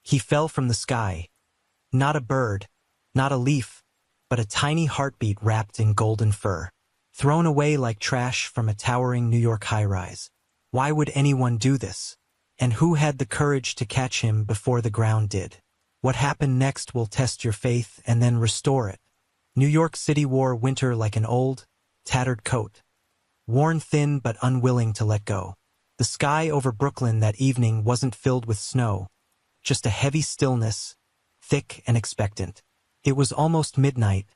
He fell from the sky. Not a bird, not a leaf, but a tiny heartbeat wrapped in golden fur. Thrown away like trash from a towering New York high-rise. Why would anyone do this? And who had the courage to catch him before the ground did? What happened next will test your faith and then restore it. New York City wore winter like an old, tattered coat. Worn thin but unwilling to let go. The sky over Brooklyn that evening wasn't filled with snow, just a heavy stillness, thick and expectant. It was almost midnight,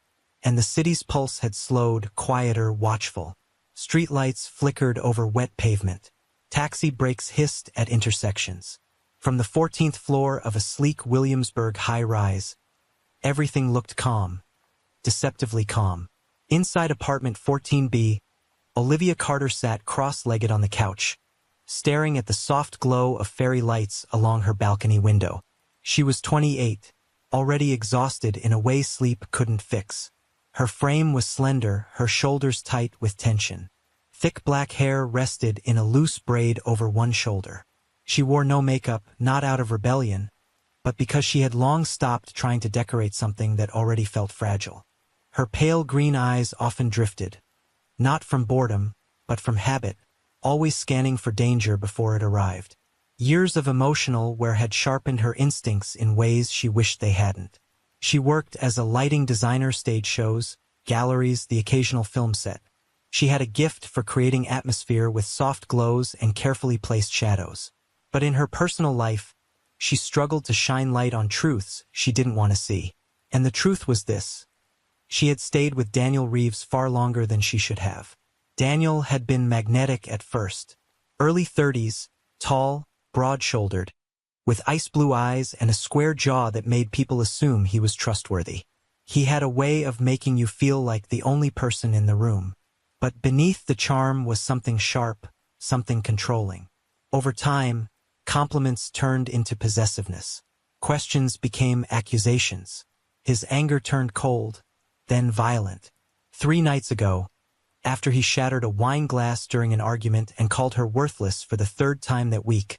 and the city's pulse had slowed, quieter, watchful. Streetlights flickered over wet pavement. Taxi brakes hissed at intersections. From the 14th floor of a sleek Williamsburg high-rise, everything looked calm, deceptively calm. Inside apartment 14B, Olivia Carter sat cross-legged on the couch, staring at the soft glow of fairy lights along her balcony window. She was 28, already exhausted in a way sleep couldn't fix. Her frame was slender, her shoulders tight with tension. Thick black hair rested in a loose braid over one shoulder. She wore no makeup, not out of rebellion, but because she had long stopped trying to decorate something that already felt fragile. Her pale green eyes often drifted, not from boredom, but from habit, always scanning for danger before it arrived. Years of emotional wear had sharpened her instincts in ways she wished they hadn't. She worked as a lighting designer, stage shows, galleries, the occasional film set. She had a gift for creating atmosphere with soft glows and carefully placed shadows. But in her personal life, she struggled to shine light on truths she didn't want to see. And the truth was this. She had stayed with Daniel Reeves far longer than she should have. Daniel had been magnetic at first. Early 30s, tall, broad-shouldered, with ice-blue eyes and a square jaw that made people assume he was trustworthy. He had a way of making you feel like the only person in the room. But beneath the charm was something sharp, something controlling. Over time, compliments turned into possessiveness. Questions became accusations. His anger turned cold, then violent. 3 nights ago, after he shattered a wine glass during an argument and called her worthless for the 3rd time that week,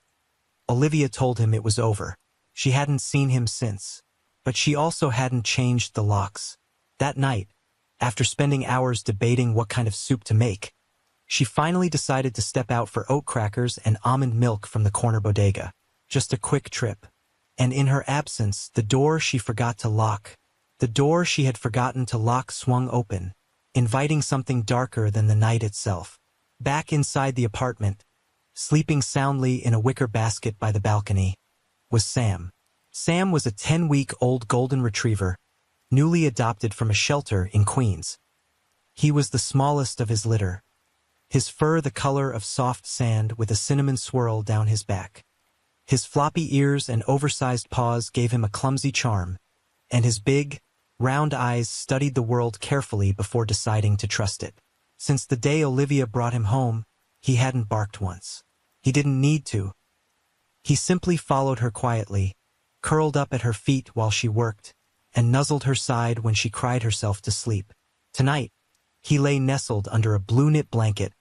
Olivia told him it was over. She hadn't seen him since, but she also hadn't changed the locks. That night, after spending hours debating what kind of soup to make, she finally decided to step out for oat crackers and almond milk from the corner bodega. Just a quick trip. And in her absence, the door she forgot to lock, swung open, inviting something darker than the night itself. Back inside the apartment, sleeping soundly in a wicker basket by the balcony, was Sam. Sam was a 10-week-old golden retriever, newly adopted from a shelter in Queens. He was the smallest of his litter, his fur the color of soft sand with a cinnamon swirl down his back. His floppy ears and oversized paws gave him a clumsy charm, and his big, round eyes studied the world carefully before deciding to trust it. Since the day Olivia brought him home, he hadn't barked once. He didn't need to. He simply followed her quietly, curled up at her feet while she worked, and nuzzled her side when she cried herself to sleep. Tonight, he lay nestled under a blue knit blanket,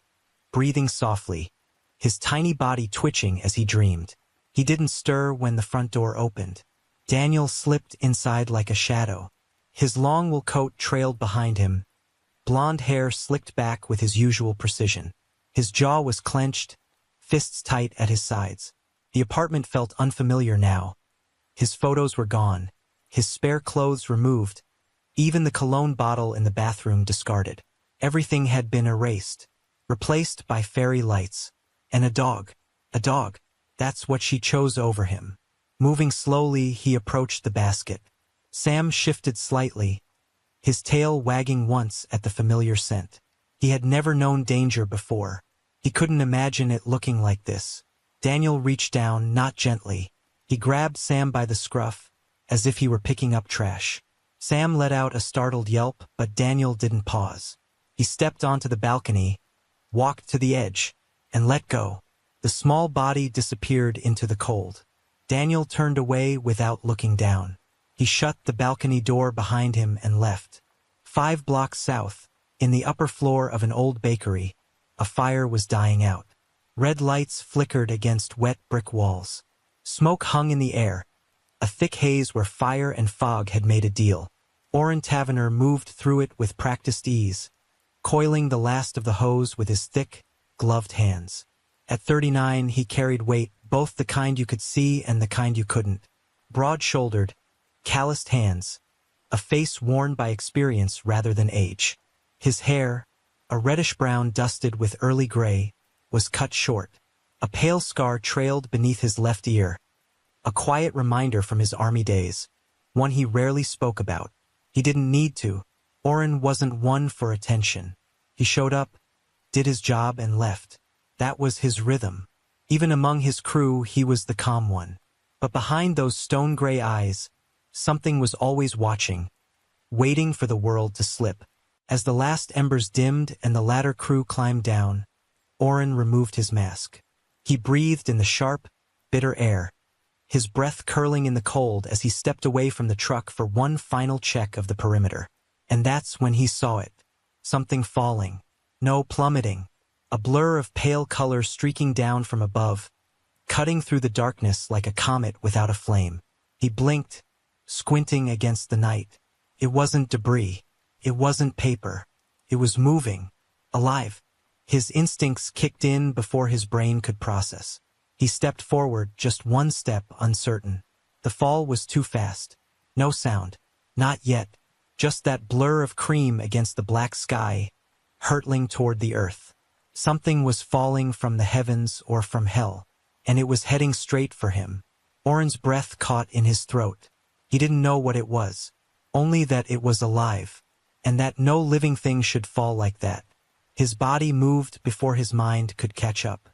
breathing softly, his tiny body twitching as he dreamed. He didn't stir when the front door opened. Daniel slipped inside like a shadow. His long wool coat trailed behind him, blonde hair slicked back with his usual precision. His jaw was clenched, fists tight at his sides. The apartment felt unfamiliar now. His photos were gone, his spare clothes removed, even the cologne bottle in the bathroom discarded. Everything had been erased, replaced by fairy lights. And a dog. A dog. That's what she chose over him. Moving slowly, he approached the basket. Sam shifted slightly, his tail wagging once at the familiar scent. He had never known danger before. He couldn't imagine it looking like this. Daniel reached down, not gently. He grabbed Sam by the scruff, as if he were picking up trash. Sam let out a startled yelp, but Daniel didn't pause. He stepped onto the balcony, walked to the edge, and let go. The small body disappeared into the cold. Daniel turned away without looking down. He shut the balcony door behind him and left. 5 blocks south, in the upper floor of an old bakery, a fire was dying out. Red lights flickered against wet brick walls. Smoke hung in the air, a thick haze where fire and fog had made a deal. Orrin Taverner moved through it with practiced ease, coiling the last of the hose with his thick, gloved hands. At 39, he carried weight, both the kind you could see and the kind you couldn't. Broad-shouldered, calloused hands, a face worn by experience rather than age. His hair, a reddish-brown dusted with early gray, was cut short. A pale scar trailed beneath his left ear, a quiet reminder from his army days, one he rarely spoke about. He didn't need to. Orrin wasn't one for attention. He showed up, did his job, and left. That was his rhythm. Even among his crew, he was the calm one. But behind those stone-gray eyes, something was always watching, waiting for the world to slip. As the last embers dimmed and the latter crew climbed down, Orrin removed his mask. He breathed in the sharp, bitter air, his breath curling in the cold as he stepped away from the truck for one final check of the perimeter. And that's when he saw it. Something falling. No plummeting. A blur of pale color streaking down from above, cutting through the darkness like a comet without a flame. He blinked, squinting against the night. It wasn't debris. It wasn't paper. It was moving. Alive. His instincts kicked in before his brain could process. He stepped forward, just one step, uncertain. The fall was too fast. No sound. Not yet. Just that blur of cream against the black sky, hurtling toward the earth. Something was falling from the heavens or from hell, and it was heading straight for him. Orrin's breath caught in his throat. He didn't know what it was, only that it was alive, and that no living thing should fall like that. His body moved before his mind could catch up.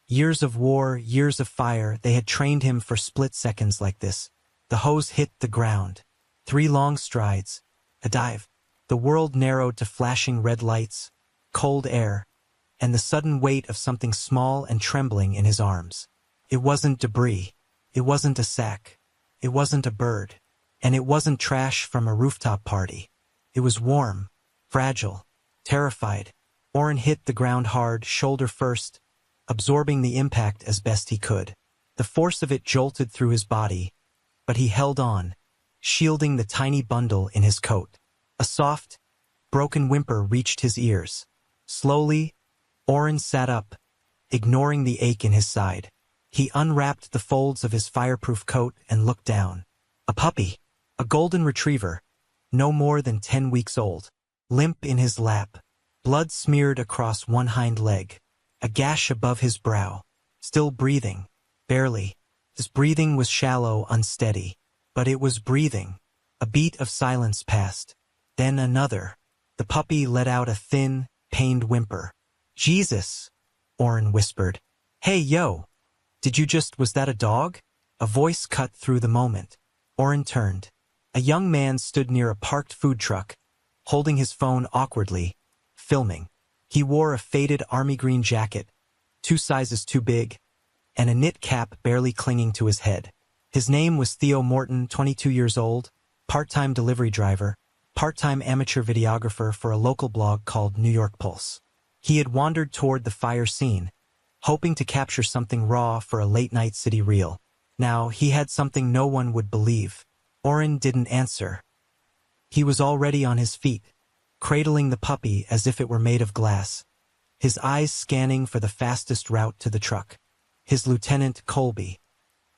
Years of war, years of fire, they had trained him for split seconds like this. The hose hit the ground. 3 long strides. A dive. The world narrowed to flashing red lights, cold air, and the sudden weight of something small and trembling in his arms. It wasn't debris. It wasn't a sack. It wasn't a bird. And it wasn't trash from a rooftop party. It was warm, fragile, terrified. Orrin hit the ground hard, shoulder first, absorbing the impact as best he could. The force of it jolted through his body, but he held on, shielding the tiny bundle in his coat. A soft, broken whimper reached his ears. Slowly, Orrin sat up, ignoring the ache in his side. He unwrapped the folds of his fireproof coat and looked down. A puppy, a golden retriever, no more than 10 weeks old, limp in his lap, blood smeared across one hind leg, a gash above his brow, still breathing, barely. His breathing was shallow, unsteady, but it was breathing. A beat of silence passed, then another. The puppy let out a thin, pained whimper. "Jesus," Orrin whispered. "Hey, yo, was that a dog?" A voice cut through the moment. Orrin turned. A young man stood near a parked food truck, holding his phone awkwardly, filming. He wore a faded army green jacket, 2 sizes too big, and a knit cap barely clinging to his head. His name was Theo Morton, 22 years old, part-time delivery driver, part-time amateur videographer for a local blog called New York Pulse. He had wandered toward the fire scene, hoping to capture something raw for a late-night city reel. Now, he had something no one would believe. Orrin didn't answer. He was already on his feet, cradling the puppy as if it were made of glass, his eyes scanning for the fastest route to the truck. His lieutenant, Colby,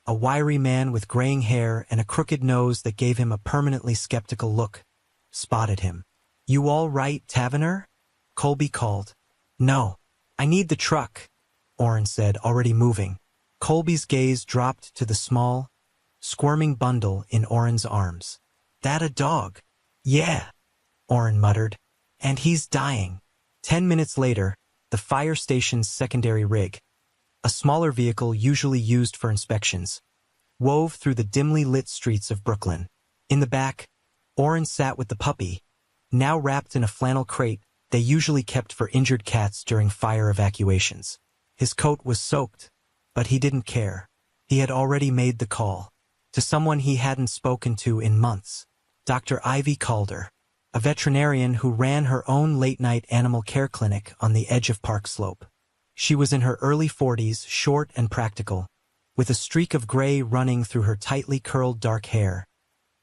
a wiry man with graying hair and a crooked nose that gave him a permanently skeptical look, spotted him. "You all right, Taverner?" Colby called. "No, I need the truck," Orrin said, already moving. Colby's gaze dropped to the small, squirming bundle in Orrin's arms. "That a dog?" "Yeah," Orrin muttered. "And he's dying." 10 minutes later, the fire station's secondary rig, a smaller vehicle usually used for inspections, wove through the dimly lit streets of Brooklyn. In the back, Orrin sat with the puppy, now wrapped in a flannel crate they usually kept for injured cats during fire evacuations. His coat was soaked, but he didn't care. He had already made the call to someone he hadn't spoken to in months, Dr. Ivy Calder, a veterinarian who ran her own late-night animal care clinic on the edge of Park Slope. She was in her early 40s, short and practical, with a streak of gray running through her tightly curled dark hair,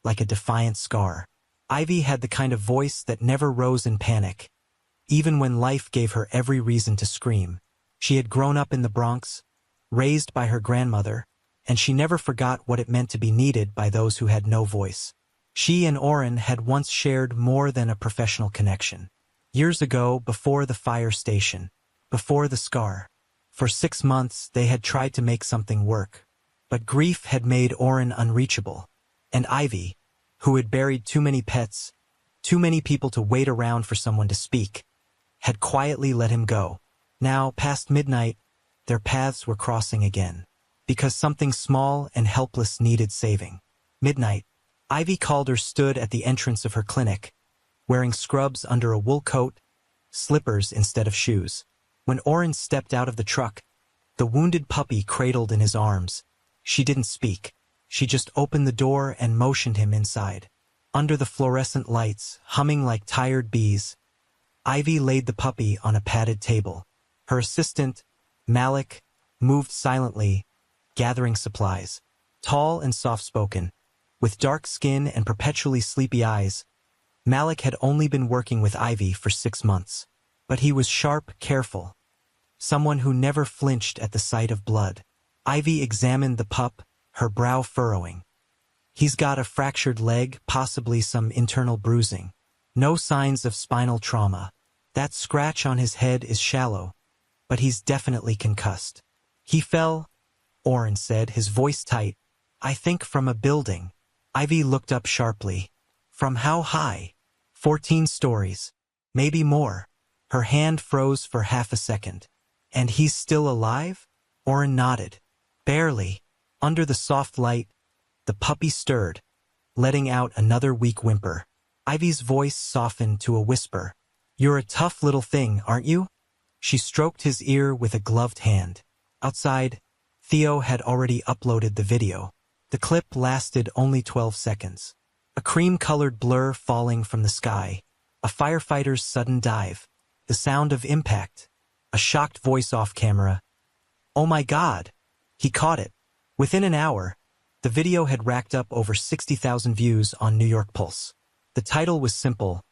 like a defiant scar. Ivy had the kind of voice that never rose in panic, even when life gave her every reason to scream. She had grown up in the Bronx, raised by her grandmother, and she never forgot what it meant to be needed by those who had no voice. She and Oren had once shared more than a professional connection. Years ago, before the fire station, before the scar. For 6 months, they had tried to make something work. But grief had made Oren unreachable. And Ivy, who had buried too many pets, too many people to wait around for someone to speak, had quietly let him go. Now, past midnight, their paths were crossing again. Because something small and helpless needed saving. Midnight, Ivy Calder stood at the entrance of her clinic, wearing scrubs under a wool coat, slippers instead of shoes. When Oren stepped out of the truck, the wounded puppy cradled in his arms. She didn't speak. She just opened the door and motioned him inside. Under the fluorescent lights, humming like tired bees, Ivy laid the puppy on a padded table. Her assistant, Malik, moved silently, gathering supplies. Tall and soft-spoken, with dark skin and perpetually sleepy eyes, Malik had only been working with Ivy for 6 months. But he was sharp, careful. Someone who never flinched at the sight of blood. Ivy examined the pup, her brow furrowing. He's got a fractured leg, possibly some internal bruising. No signs of spinal trauma. That scratch on his head is shallow, but he's definitely concussed. He fell, Oren said, his voice tight. I think from a building. Ivy looked up sharply. From how high? 14 stories. Maybe more. Her hand froze for half a second. And he's still alive? Oren nodded. Barely. Under the soft light, the puppy stirred, letting out another weak whimper. Ivy's voice softened to a whisper. You're a tough little thing, aren't you? She stroked his ear with a gloved hand. Outside, Theo had already uploaded the video. The clip lasted only 12 seconds. A cream-colored blur falling from the sky. A firefighter's sudden dive. The sound of impact. A shocked voice off camera. Oh my God! He caught it. Within an hour, the video had racked up over 60,000 views on New York Pulse. The title was simple.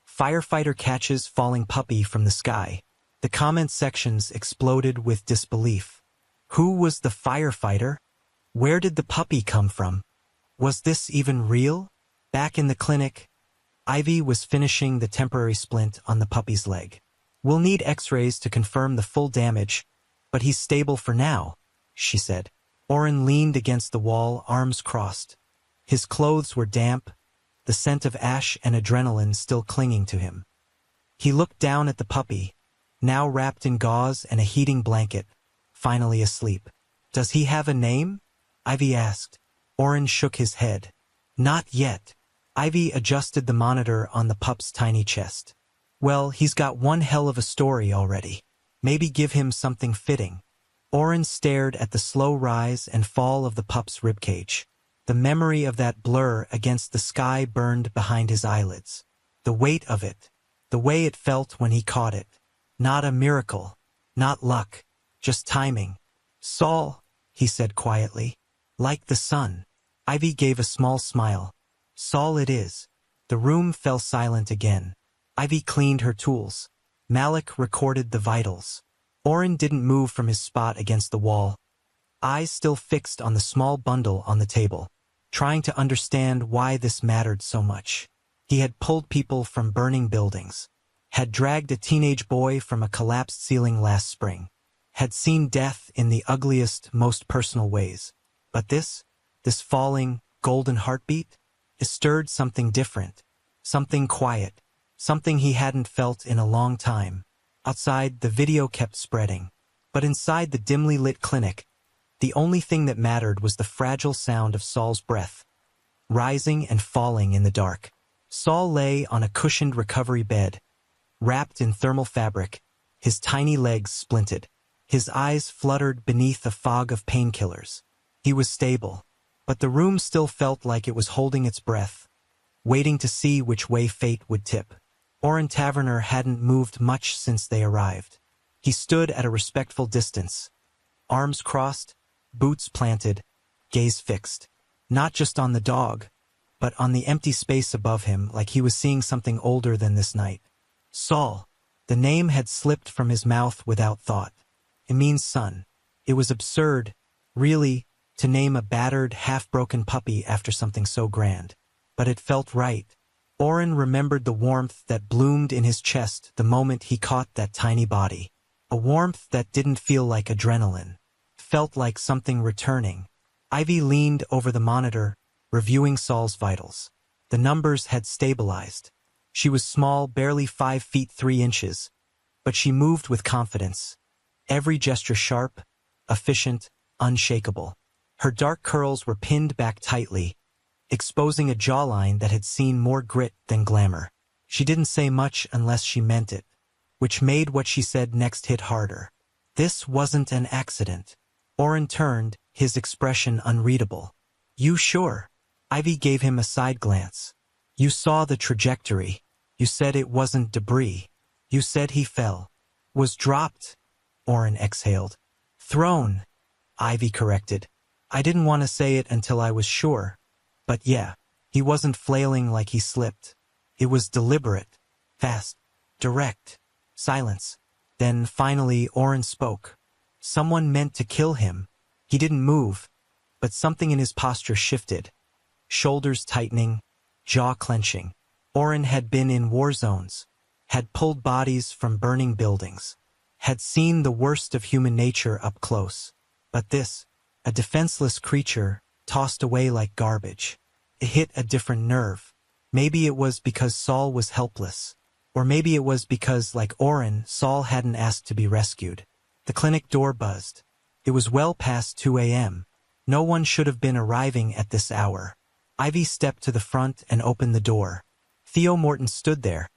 Firefighter catches falling puppy from the sky. The comment sections exploded with disbelief. Who was the firefighter? Where did the puppy come from? Was this even real? Back in the clinic, Ivy was finishing the temporary splint on the puppy's leg. We'll need x-rays to confirm the full damage, but he's stable for now, she said. Oren leaned against the wall, arms crossed. His clothes were damp, the scent of ash and adrenaline still clinging to him. He looked down at the puppy, now wrapped in gauze and a heating blanket, finally asleep. Does he have a name? Ivy asked. Oren shook his head. Not yet. Ivy adjusted the monitor on the pup's tiny chest. Well, he's got one hell of a story already. Maybe give him something fitting. Oren stared at the slow rise and fall of the pup's ribcage. The memory of that blur against the sky burned behind his eyelids. The weight of it. The way it felt when he caught it. Not a miracle. Not luck. Just timing. Saul, he said quietly. Like the sun. Ivy gave a small smile. Saul it is. The room fell silent again. Ivy cleaned her tools. Malik recorded the vitals. Oren didn't move from his spot against the wall, eyes still fixed on the small bundle on the table, trying to understand why this mattered so much. He had pulled people from burning buildings, had dragged a teenage boy from a collapsed ceiling last spring, had seen death in the ugliest, most personal ways. But this falling, golden heartbeat, it stirred something different, something quiet, something he hadn't felt in a long time. Outside, the video kept spreading. But inside the dimly lit clinic, the only thing that mattered was the fragile sound of Saul's breath, rising and falling in the dark. Saul lay on a cushioned recovery bed, wrapped in thermal fabric, his tiny legs splinted. His eyes fluttered beneath a fog of painkillers. He was stable, but the room still felt like it was holding its breath, waiting to see which way fate would tip. Oren Taverner hadn't moved much since they arrived. He stood at a respectful distance, arms crossed, boots planted, gaze fixed. Not just on the dog, but on the empty space above him, like he was seeing something older than this night. Saul. The name had slipped from his mouth without thought. It means son. It was absurd, really, to name a battered, half-broken puppy after something so grand. But it felt right. Oren remembered the warmth that bloomed in his chest the moment he caught that tiny body. A warmth that didn't feel like adrenaline. Felt like something returning. Ivy leaned over the monitor, reviewing Saul's vitals. The numbers had stabilized. She was small, barely 5 feet 3 inches, but she moved with confidence. Every gesture sharp, efficient, unshakable. Her dark curls were pinned back tightly, exposing a jawline that had seen more grit than glamour. She didn't say much unless she meant it, which made what she said next hit harder. This wasn't an accident. Oren turned, his expression unreadable. You sure? Ivy gave him a side glance. You saw the trajectory. You said it wasn't debris. You said he fell. Was dropped. Oren exhaled. Thrown. Ivy corrected. I didn't want to say it until I was sure. But yeah, he wasn't flailing like he slipped. It was deliberate, fast, direct. Silence. Then finally Oren spoke. Someone meant to kill him. He didn't move, but something in his posture shifted. Shoulders tightening, jaw clenching. Oren had been in war zones, had pulled bodies from burning buildings, had seen the worst of human nature up close. But this, a defenseless creature, tossed away like garbage. It hit a different nerve. Maybe it was because Saul was helpless. Or maybe it was because, like Oren, Saul hadn't asked to be rescued. The clinic door buzzed. It was well past 2 a.m. No one should have been arriving at this hour. Ivy stepped to the front and opened the door. Theo Morton stood there,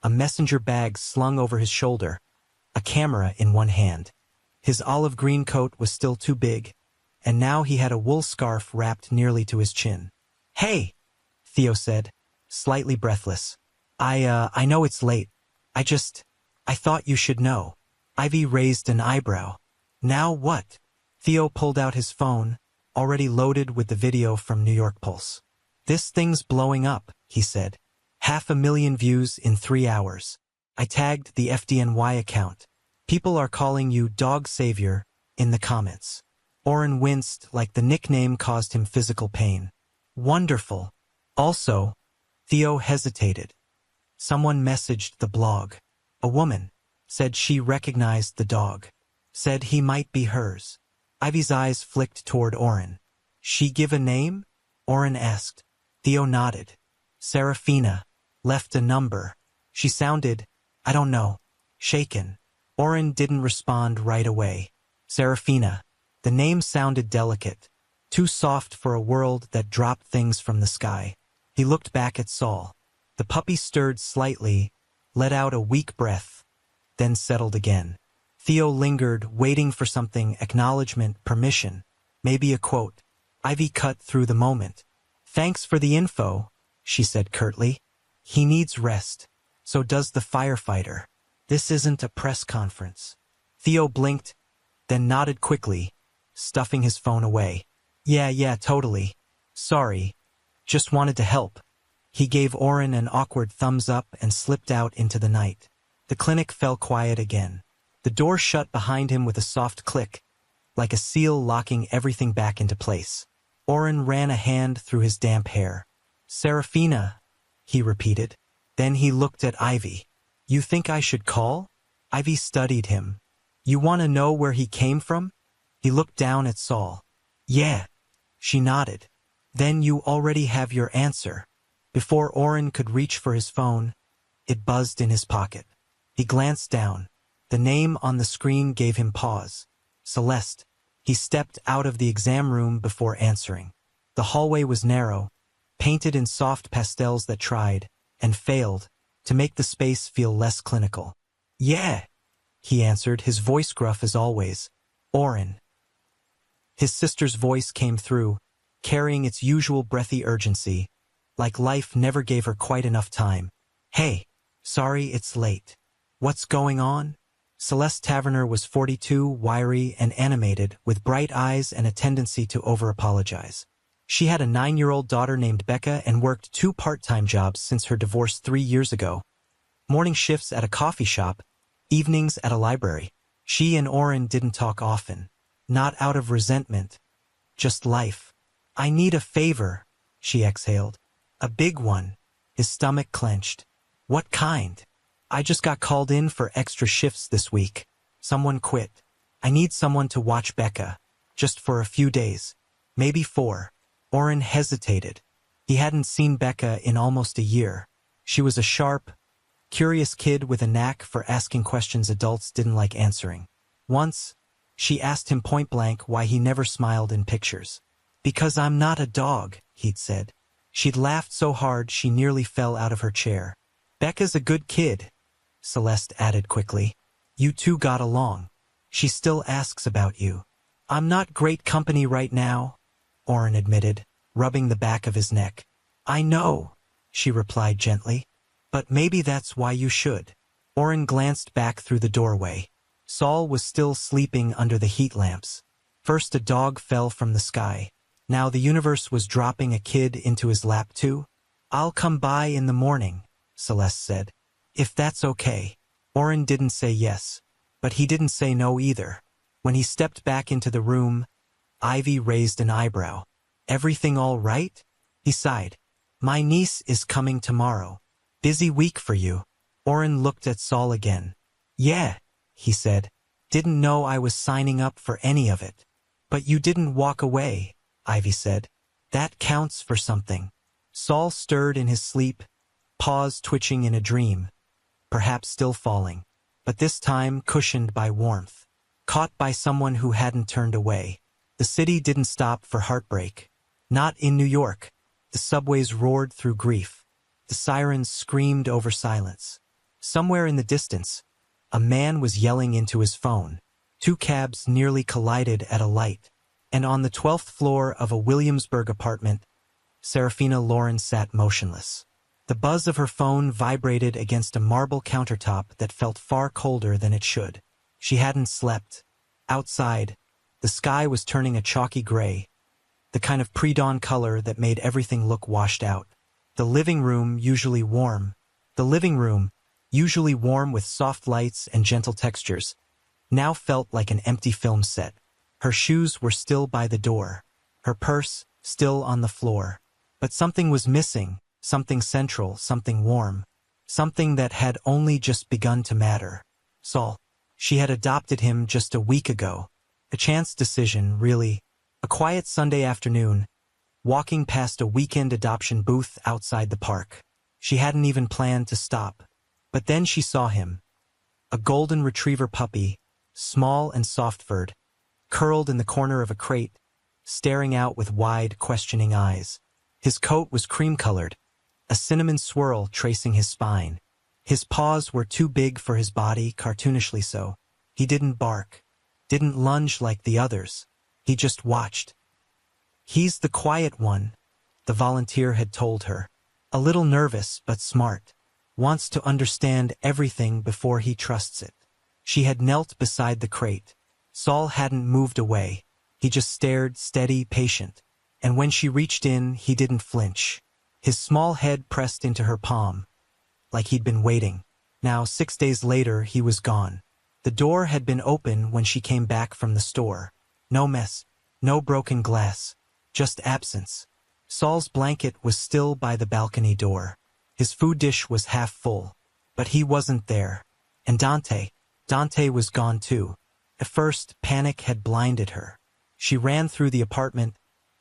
a messenger bag slung over his shoulder, a camera in one hand. His olive green coat was still too big, and now he had a wool scarf wrapped nearly to his chin. Hey, Theo said, slightly breathless. I know it's late. I thought you should know. Ivy raised an eyebrow. Now what? Theo pulled out his phone, already loaded with the video from New York Pulse. This thing's blowing up, he said. 500,000 views in 3 hours. I tagged the FDNY account. People are calling you Dog Savior in the comments. Oren winced like the nickname caused him physical pain. Wonderful. Also, Theo hesitated. Someone messaged the blog. A woman said she recognized the dog. Said he might be hers. Ivy's eyes flicked toward Oren. She give a name? Oren asked. Theo nodded. Serafina. Left a number. She sounded, I don't know, shaken. Oren didn't respond right away. Serafina. The name sounded delicate. Too soft for a world that dropped things from the sky. He looked back at Saul. The puppy stirred slightly, let out a weak breath, then settled again. Theo lingered, waiting for something, acknowledgement, permission, maybe a quote. Ivy cut through the moment. Thanks for the info, she said curtly. He needs rest. So does the firefighter. This isn't a press conference. Theo blinked, then nodded quickly, stuffing his phone away. Yeah, totally. Sorry. Just wanted to help. He gave Oren an awkward thumbs up and slipped out into the night. The clinic fell quiet again. The door shut behind him with a soft click, like a seal locking everything back into place. Oren ran a hand through his damp hair. Serafina, he repeated. Then he looked at Ivy. You think I should call? Ivy studied him. You want to know where he came from? He looked down at Saul. Yeah. She nodded. Then you already have your answer. Before Oren could reach for his phone, it buzzed in his pocket. He glanced down. The name on the screen gave him pause. Celeste. He stepped out of the exam room before answering. The hallway was narrow, painted in soft pastels that tried, and failed, to make the space feel less clinical. Yeah, he answered, his voice gruff as always. Oren. His sister's voice came through, carrying its usual breathy urgency, like life never gave her quite enough time. Hey, sorry it's late. What's going on? Celeste Taverner was 42, wiry and animated, with bright eyes and a tendency to over-apologize. She had a 9-year-old daughter named Becca and worked 2 part-time jobs since her divorce 3 years ago. Morning shifts at a coffee shop, evenings at a library. She and Oren didn't talk often. Not out of resentment, just life. "I need a favor," she exhaled. "A big one." His stomach clenched. "What kind?" "I just got called in for extra shifts this week. Someone quit. I need someone to watch Becca. Just for a few days. Maybe 4. Oren hesitated. He hadn't seen Becca in almost a year. She was a sharp, curious kid with a knack for asking questions adults didn't like answering. Once, she asked him point-blank why he never smiled in pictures. "Because I'm not a dog," he'd said. She'd laughed so hard she nearly fell out of her chair. "Becca's a good kid," Celeste added quickly. "You two got along. She still asks about you." "I'm not great company right now," Oren admitted, rubbing the back of his neck. "I know," she replied gently. "But maybe that's why you should." Oren glanced back through the doorway. Saul was still sleeping under the heat lamps. First a dog fell from the sky. Now the universe was dropping a kid into his lap too. "I'll come by in the morning," Celeste said. "If that's okay." Oren didn't say yes, but he didn't say no either. When he stepped back into the room, Ivy raised an eyebrow. "Everything all right?" He sighed. "My niece is coming tomorrow. Busy week for you." Oren looked at Saul again. "Yeah," he said. "Didn't know I was signing up for any of it." "But you didn't walk away," Ivy said. "That counts for something." Saul stirred in his sleep, paws twitching in a dream, perhaps still falling, but this time cushioned by warmth, caught by someone who hadn't turned away. The city didn't stop for heartbreak. Not in New York. The subways roared through grief. The sirens screamed over silence. Somewhere in the distance, a man was yelling into his phone. 2 cabs nearly collided at a light. And on the 12th floor of a Williamsburg apartment, Serafina Lauren sat motionless. The buzz of her phone vibrated against a marble countertop that felt far colder than it should. She hadn't slept. Outside, the sky was turning a chalky gray, the kind of pre-dawn color that made everything look washed out. The living room, usually warm with soft lights and gentle textures, now felt like an empty film set. Her shoes were still by the door, her purse still on the floor. But something was missing, something central, something warm, something that had only just begun to matter. Saul. She had adopted him just a week ago. A chance decision, really. A quiet Sunday afternoon, walking past a weekend adoption booth outside the park. She hadn't even planned to stop. But then she saw him. A golden retriever puppy, small and soft-furred, curled in the corner of a crate, staring out with wide, questioning eyes. His coat was cream-colored, a cinnamon swirl tracing his spine. His paws were too big for his body, cartoonishly so. He didn't bark, didn't lunge like the others. He just watched. "He's the quiet one," the volunteer had told her. "A little nervous, but smart. Wants to understand everything before he trusts it." She had knelt beside the crate. Saul hadn't moved away. He just stared, steady, patient. And when she reached in, he didn't flinch. His small head pressed into her palm, like he'd been waiting. Now, 6 days later, he was gone. The door had been open when she came back from the store. No mess, no broken glass, just absence. Saul's blanket was still by the balcony door. His food dish was half full, but he wasn't there. And Dante was gone too. At first, panic had blinded her. She ran through the apartment,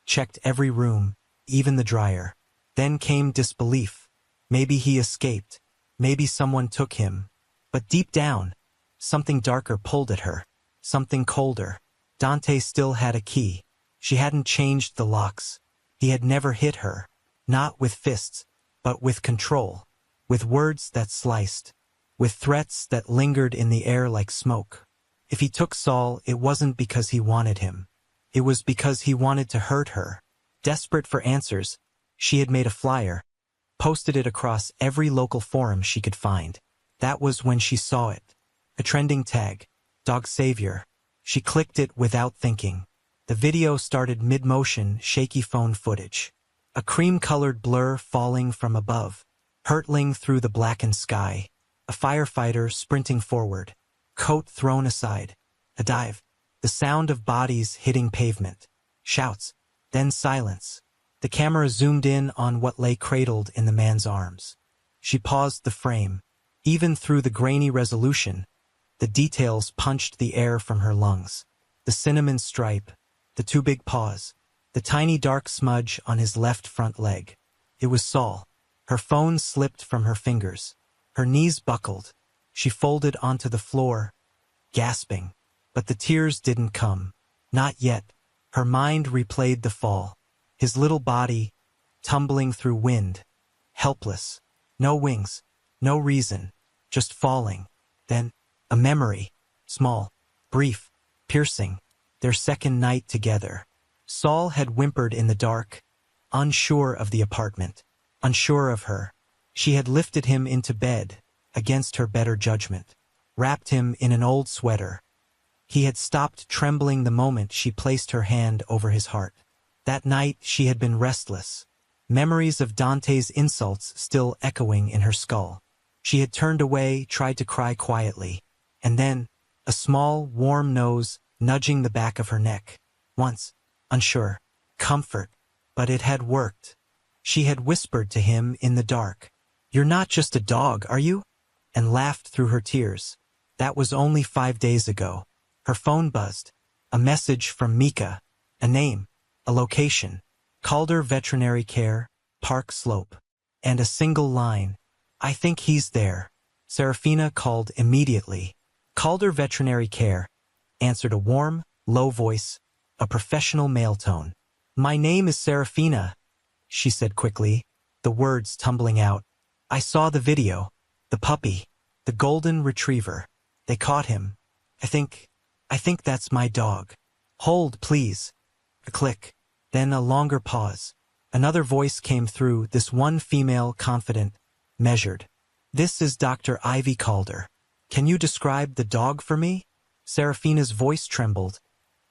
checked every room, even the dryer. Then came disbelief. Maybe he escaped. Maybe someone took him. But deep down, something darker pulled at her. Something colder. Dante still had a key. She hadn't changed the locks. He had never hit her. Not with fists, but with control. With words that sliced. With threats that lingered in the air like smoke. If he took Saul, it wasn't because he wanted him. It was because he wanted to hurt her. Desperate for answers, she had made a flyer, posted it across every local forum she could find. That was when she saw it. A trending tag. Dog savior. She clicked it without thinking. The video started mid-motion, shaky phone footage. A cream-colored blur falling from above, hurtling through the blackened sky. A firefighter sprinting forward, coat thrown aside. A dive. The sound of bodies hitting pavement. Shouts. Then silence. The camera zoomed in on what lay cradled in the man's arms. She paused the frame. Even through the grainy resolution, the details punched the air from her lungs. The cinnamon stripe, the two big paws, the tiny dark smudge on his left front leg. It was Saul. Her phone slipped from her fingers. Her knees buckled. She folded onto the floor, gasping. But the tears didn't come. Not yet. Her mind replayed the fall. His little body, tumbling through wind, helpless. No wings, no reason, just falling. Then, a memory, small, brief, piercing, their second night together. Saul had whimpered in the dark, unsure of the apartment, unsure of her. She had lifted him into bed, against her better judgment, wrapped him in an old sweater. He had stopped trembling the moment she placed her hand over his heart. That night she had been restless, memories of Dante's insults still echoing in her skull. She had turned away, tried to cry quietly, and then, a small, warm nose nudging the back of her neck. Once, unsure, comfort, but it had worked. She had whispered to him in the dark, "You're not just a dog, are you?" and laughed through her tears. That was only 5 days ago. Her phone buzzed. A message from Mika. A name. A location. Calder Veterinary Care, Park Slope. And a single line. "I think he's there." Serafina called immediately. Calder Veterinary Care, answered a warm, low voice, a professional male tone. "My name is Serafina," she said quickly, the words tumbling out. "I saw the video. The puppy. The golden retriever. They caught him. I think that's my dog. Hold, please." A click. Then a longer pause. Another voice came through, this one female, confident, measured. "This is Dr. Ivy Calder. Can you describe the dog for me?" Serafina's voice trembled,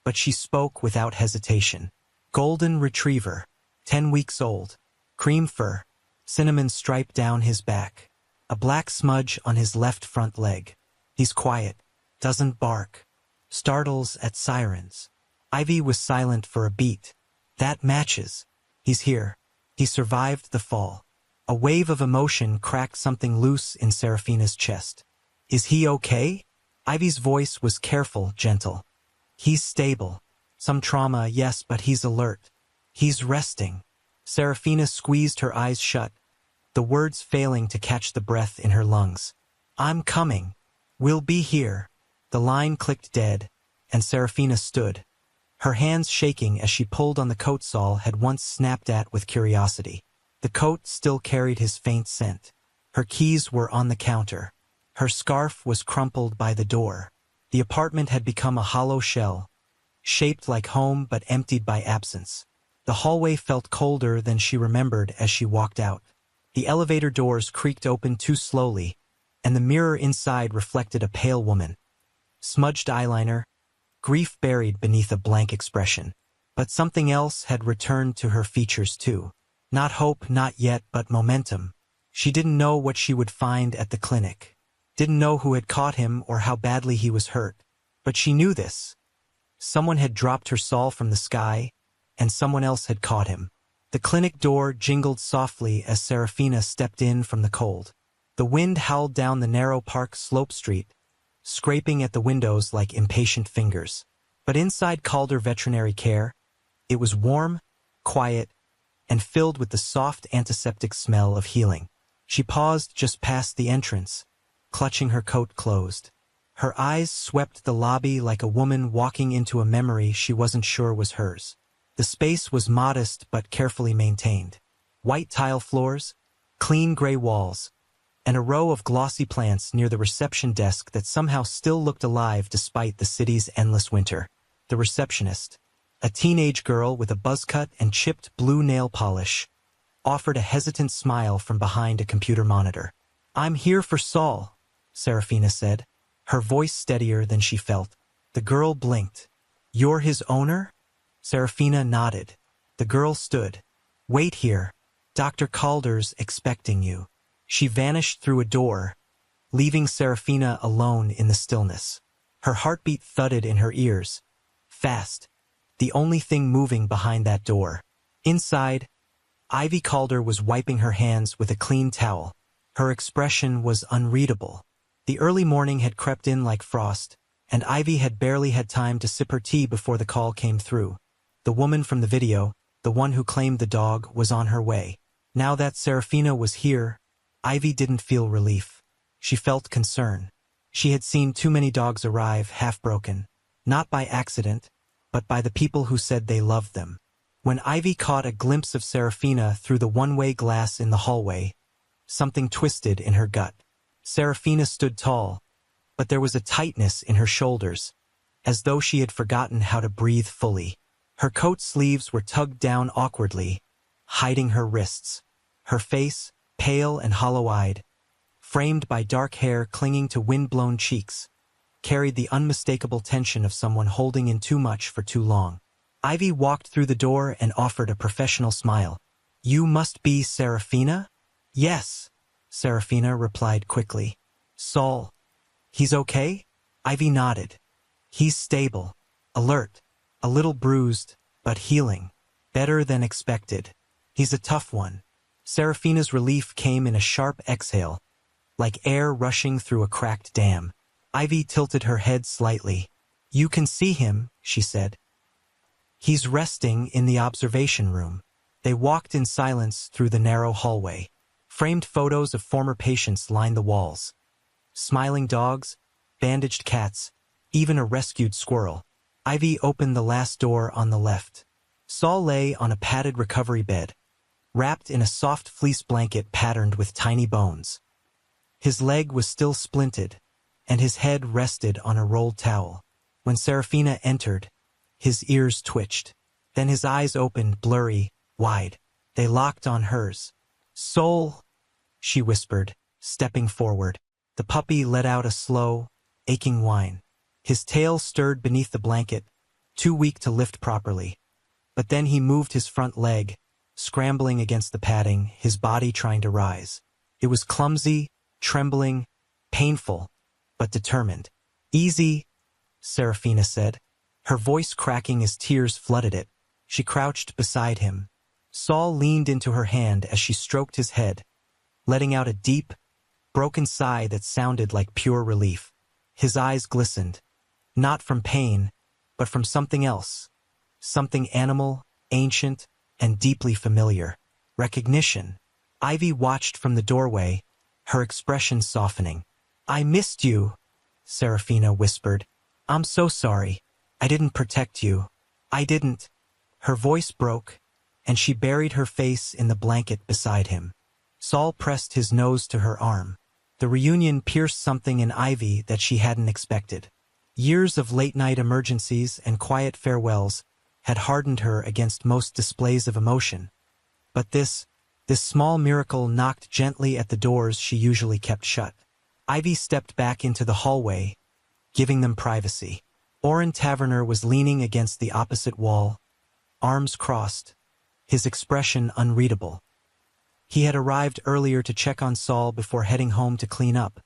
but she spoke without hesitation. "Golden retriever, 10 weeks old, cream fur, cinnamon stripe down his back, a black smudge on his left front leg. He's quiet, doesn't bark, startles at sirens." Ivy was silent for a beat. "That matches. He's here. He survived the fall." A wave of emotion cracked something loose in Serafina's chest. "Is he okay?" Ivy's voice was careful, gentle. "He's stable. Some trauma, yes, but he's alert. He's resting." Serafina squeezed her eyes shut, the words failing to catch the breath in her lungs. "I'm coming. We'll be here." The line clicked dead, and Serafina stood, her hands shaking as she pulled on the coat Saul had once snapped at with curiosity. The coat still carried his faint scent. Her keys were on the counter. Her scarf was crumpled by the door. The apartment had become a hollow shell, shaped like home but emptied by absence. The hallway felt colder than she remembered as she walked out. The elevator doors creaked open too slowly, and the mirror inside reflected a pale woman. Smudged eyeliner, grief buried beneath a blank expression. But something else had returned to her features too. Not hope, not yet, but momentum. She didn't know what she would find at the clinic. Didn't know who had caught him or how badly he was hurt. But she knew this. Someone had dropped her Saul from the sky, and someone else had caught him. The clinic door jingled softly as Serafina stepped in from the cold. The wind howled down the narrow park slope street, scraping at the windows like impatient fingers. But inside Calder Veterinary Care, it was warm, quiet, and filled with the soft antiseptic smell of healing. She paused just past the entrance, clutching her coat closed. Her eyes swept the lobby like a woman walking into a memory she wasn't sure was hers. The space was modest but carefully maintained. White tile floors, clean gray walls, and a row of glossy plants near the reception desk that somehow still looked alive despite the city's endless winter. The receptionist, a teenage girl with a buzz cut and chipped blue nail polish, offered a hesitant smile from behind a computer monitor. "I'm here for Saul," Serafina said, her voice steadier than she felt. The girl blinked. "You're his owner?" Serafina nodded. The girl stood. "Wait here. Dr. Calder's expecting you." She vanished through a door, leaving Serafina alone in the stillness. Her heartbeat thudded in her ears. Fast. The only thing moving behind that door. Inside, Ivy Calder was wiping her hands with a clean towel. Her expression was unreadable. The early morning had crept in like frost, and Ivy had barely had time to sip her tea before the call came through. The woman from the video, the one who claimed the dog, was on her way. Now that Serafina was here, Ivy didn't feel relief. She felt concern. She had seen too many dogs arrive half-broken, not by accident, but by the people who said they loved them. When Ivy caught a glimpse of Serafina through the one-way glass in the hallway, something twisted in her gut. Serafina stood tall, but there was a tightness in her shoulders, as though she had forgotten how to breathe fully. Her coat sleeves were tugged down awkwardly, hiding her wrists. Her face, pale and hollow-eyed, framed by dark hair clinging to wind-blown cheeks, carried the unmistakable tension of someone holding in too much for too long. Ivy walked through the door and offered a professional smile. "You must be Serafina?" "Yes," Serafina replied quickly. "Saul. He's okay?" Ivy nodded. "He's stable, alert, a little bruised, but healing. Better than expected. He's a tough one." Serafina's relief came in a sharp exhale, like air rushing through a cracked dam. Ivy tilted her head slightly. "You can see him," she said. "He's resting in the observation room." They walked in silence through the narrow hallway. Framed photos of former patients lined the walls. Smiling dogs, bandaged cats, even a rescued squirrel. Ivy opened the last door on the left. Saul lay on a padded recovery bed, wrapped in a soft fleece blanket patterned with tiny bones. His leg was still splinted, and his head rested on a rolled towel. When Serafina entered, his ears twitched. Then his eyes opened, blurry, wide. They locked on hers. "Soul," she whispered, stepping forward. The puppy let out a slow, aching whine. His tail stirred beneath the blanket, too weak to lift properly. But then he moved his front leg, scrambling against the padding, his body trying to rise. It was clumsy, trembling, painful, but determined. "Easy," Serafina said, her voice cracking as tears flooded it. She crouched beside him. Saul leaned into her hand as she stroked his head, letting out a deep, broken sigh that sounded like pure relief. His eyes glistened, not from pain, but from something else. Something animal, ancient, and deeply familiar. Recognition. Ivy watched from the doorway, her expression softening. "I missed you," Serafina whispered. "I'm so sorry. I didn't protect you. I didn't." Her voice broke, and she buried her face in the blanket beside him. Saul pressed his nose to her arm. The reunion pierced something in Ivy that she hadn't expected. Years of late-night emergencies and quiet farewells had hardened her against most displays of emotion. But this small miracle knocked gently at the doors she usually kept shut. Ivy stepped back into the hallway, giving them privacy. Oren Taverner was leaning against the opposite wall, arms crossed, his expression unreadable. He had arrived earlier to check on Saul before heading home to clean up,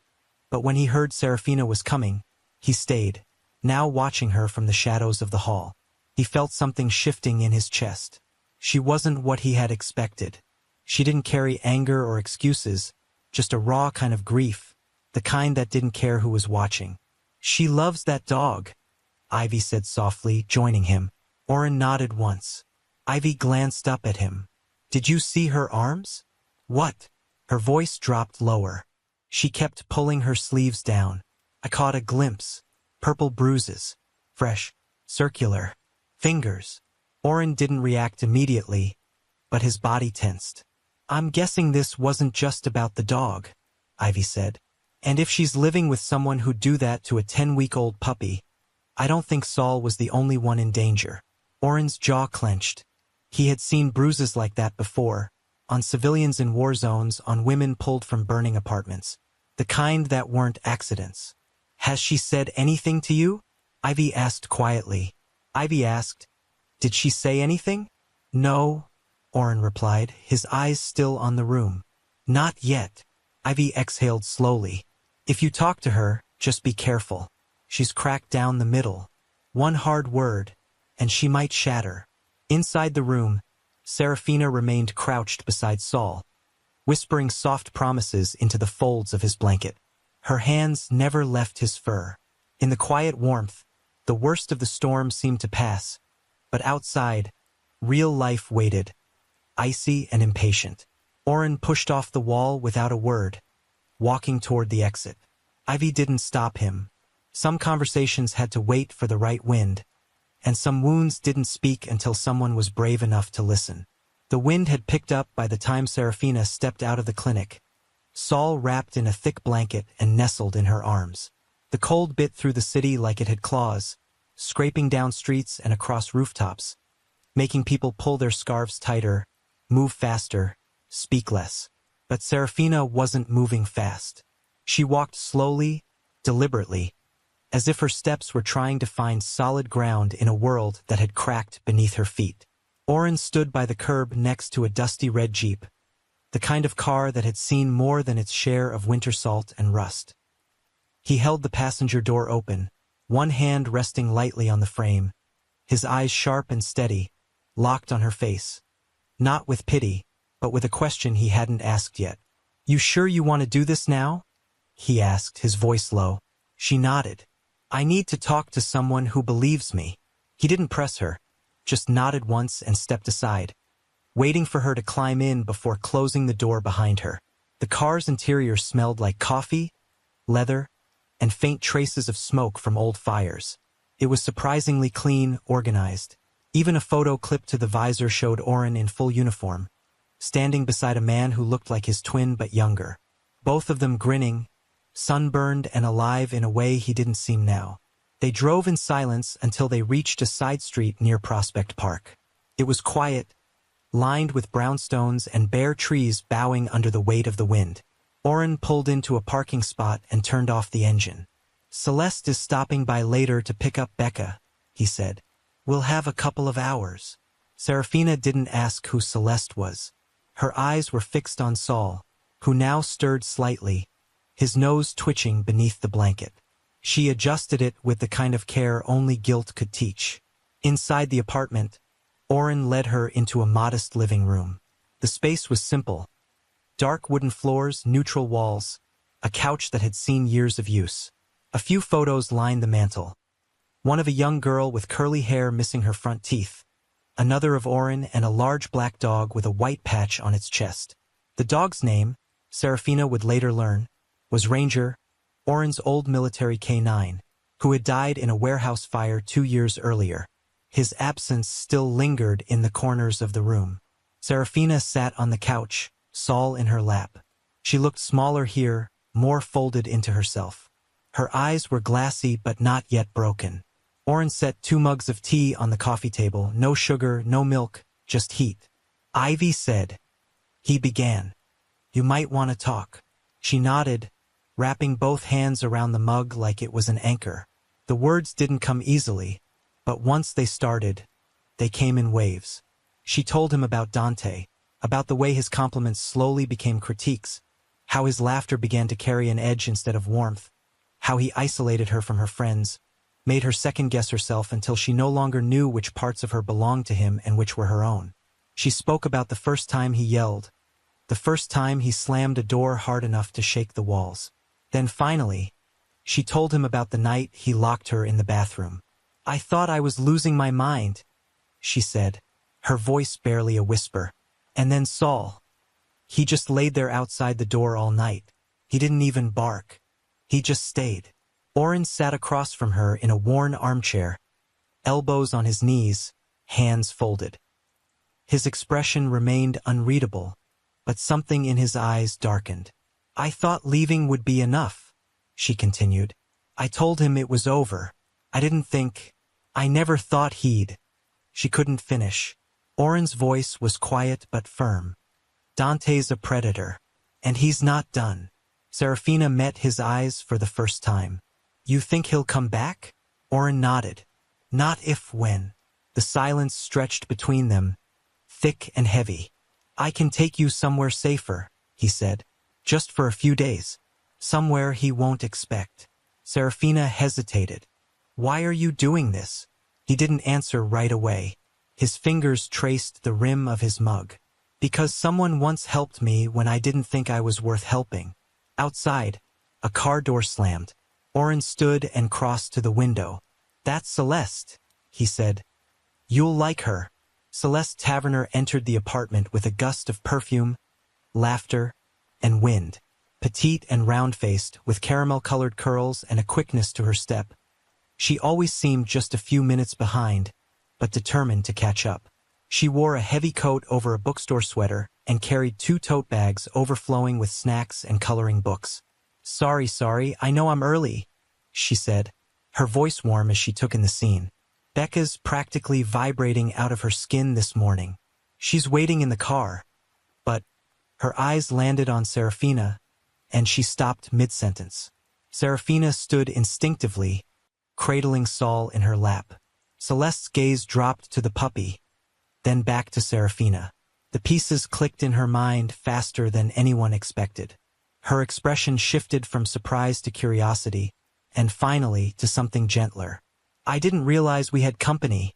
but when he heard Serafina was coming, he stayed, now watching her from the shadows of the hall. He felt something shifting in his chest. She wasn't what he had expected. She didn't carry anger or excuses, just a raw kind of grief, the kind that didn't care who was watching. "She loves that dog," Ivy said softly, joining him. Oren nodded once. Ivy glanced up at him. "Did you see her arms?" "What?" Her voice dropped lower. She kept pulling her sleeves down. "I caught a glimpse. Purple bruises. Fresh. Circular. Fingers." Oren didn't react immediately, but his body tensed. "I'm guessing this wasn't just about the dog," Ivy said. "And if she's living with someone who'd do that to a 10-week-old puppy, I don't think Saul was the only one in danger." Oren's jaw clenched. He had seen bruises like that before, on civilians in war zones, on women pulled from burning apartments. The kind that weren't accidents. Has she said anything to you? Ivy asked quietly. Ivy asked, Did she say anything? No, Oren replied, his eyes still on the room. Not yet. Ivy exhaled slowly. If you talk to her, just be careful. She's cracked down the middle. One hard word, and she might shatter. Inside the room, Serafina remained crouched beside Saul, whispering soft promises into the folds of his blanket. Her hands never left his fur. In the quiet warmth, the worst of the storm seemed to pass, but outside, real life waited, icy and impatient. Oren pushed off the wall without a word, walking toward the exit. Ivy didn't stop him. Some conversations had to wait for the right wind, and some wounds didn't speak until someone was brave enough to listen. The wind had picked up by the time Serafina stepped out of the clinic. Saul wrapped in a thick blanket and nestled in her arms. The cold bit through the city like it had claws, scraping down streets and across rooftops, making people pull their scarves tighter, move faster, speak less. But Serafina wasn't moving fast. She walked slowly, deliberately, as if her steps were trying to find solid ground in a world that had cracked beneath her feet. Oren stood by the curb next to a dusty red Jeep, the kind of car that had seen more than its share of winter salt and rust. He held the passenger door open, one hand resting lightly on the frame, his eyes sharp and steady, locked on her face. Not with pity, but with a question he hadn't asked yet. You sure you want to do this now? He asked, his voice low. She nodded. I need to talk to someone who believes me. He didn't press her, just nodded once and stepped aside, waiting for her to climb in before closing the door behind her. The car's interior smelled like coffee, leather, and faint traces of smoke from old fires. It was surprisingly clean, organized. Even a photo clipped to the visor showed Oren in full uniform, standing beside a man who looked like his twin but younger. Both of them grinning, sunburned and alive in a way he didn't seem now. They drove in silence until they reached a side street near Prospect Park. It was quiet, lined with brownstones and bare trees bowing under the weight of the wind. Oren pulled into a parking spot and turned off the engine. Celeste is stopping by later to pick up Becca, he said. We'll have a couple of hours. Serafina didn't ask who Celeste was. Her eyes were fixed on Saul, who now stirred slightly, his nose twitching beneath the blanket. She adjusted it with the kind of care only guilt could teach. Inside the apartment, Oren led her into a modest living room. The space was simple. Dark wooden floors, neutral walls, a couch that had seen years of use. A few photos lined the mantel. One of a young girl with curly hair missing her front teeth. Another of Oren and a large black dog with a white patch on its chest. The dog's name, Serafina would later learn, was Ranger, Oren's old military K9, who had died in a warehouse fire 2 years earlier. His absence still lingered in the corners of the room. Serafina sat on the couch, Saul in her lap. She looked smaller here, more folded into herself. Her eyes were glassy but not yet broken. Oren set 2 mugs of tea on the coffee table, no sugar, no milk, just heat. Ivy said. He began. You might want to talk. She nodded, wrapping both hands around the mug like it was an anchor. The words didn't come easily, but once they started, they came in waves. She told him about Dante, about the way his compliments slowly became critiques, how his laughter began to carry an edge instead of warmth, how he isolated her from her friends, made her second-guess herself until she no longer knew which parts of her belonged to him and which were her own. She spoke about the first time he yelled, the first time he slammed a door hard enough to shake the walls. Then finally, she told him about the night he locked her in the bathroom. I thought I was losing my mind, she said, her voice barely a whisper. And then Saul. He just laid there outside the door all night. He didn't even bark. He just stayed. Oren sat across from her in a worn armchair, elbows on his knees, hands folded. His expression remained unreadable, but something in his eyes darkened. I thought leaving would be enough, she continued. I told him it was over. I never thought he'd. She couldn't finish. Oren's voice was quiet but firm. Dante's a predator, and he's not done. Serafina met his eyes for the first time. You think he'll come back? Oren nodded. Not if, when. The silence stretched between them, thick and heavy. I can take you somewhere safer, he said. Just for a few days. Somewhere he won't expect. Serafina hesitated. Why are you doing this? He didn't answer right away. His fingers traced the rim of his mug. Because someone once helped me when I didn't think I was worth helping. Outside, a car door slammed. Oren stood and crossed to the window. That's Celeste, he said. You'll like her. Celeste Taverner entered the apartment with a gust of perfume, laughter, and wind. Petite and round-faced, with caramel-colored curls and a quickness to her step. She always seemed just a few minutes behind, but determined to catch up. She wore a heavy coat over a bookstore sweater and carried 2 tote bags overflowing with snacks and coloring books. Sorry, I know I'm early, she said, her voice warm as she took in the scene. Becca's practically vibrating out of her skin this morning. She's waiting in the car. But her eyes landed on Serafina, and she stopped mid-sentence. Serafina stood instinctively, cradling Saul in her lap. Celeste's gaze dropped to the puppy, then back to Serafina. The pieces clicked in her mind faster than anyone expected. Her expression shifted from surprise to curiosity, and finally to something gentler. I didn't realize we had company,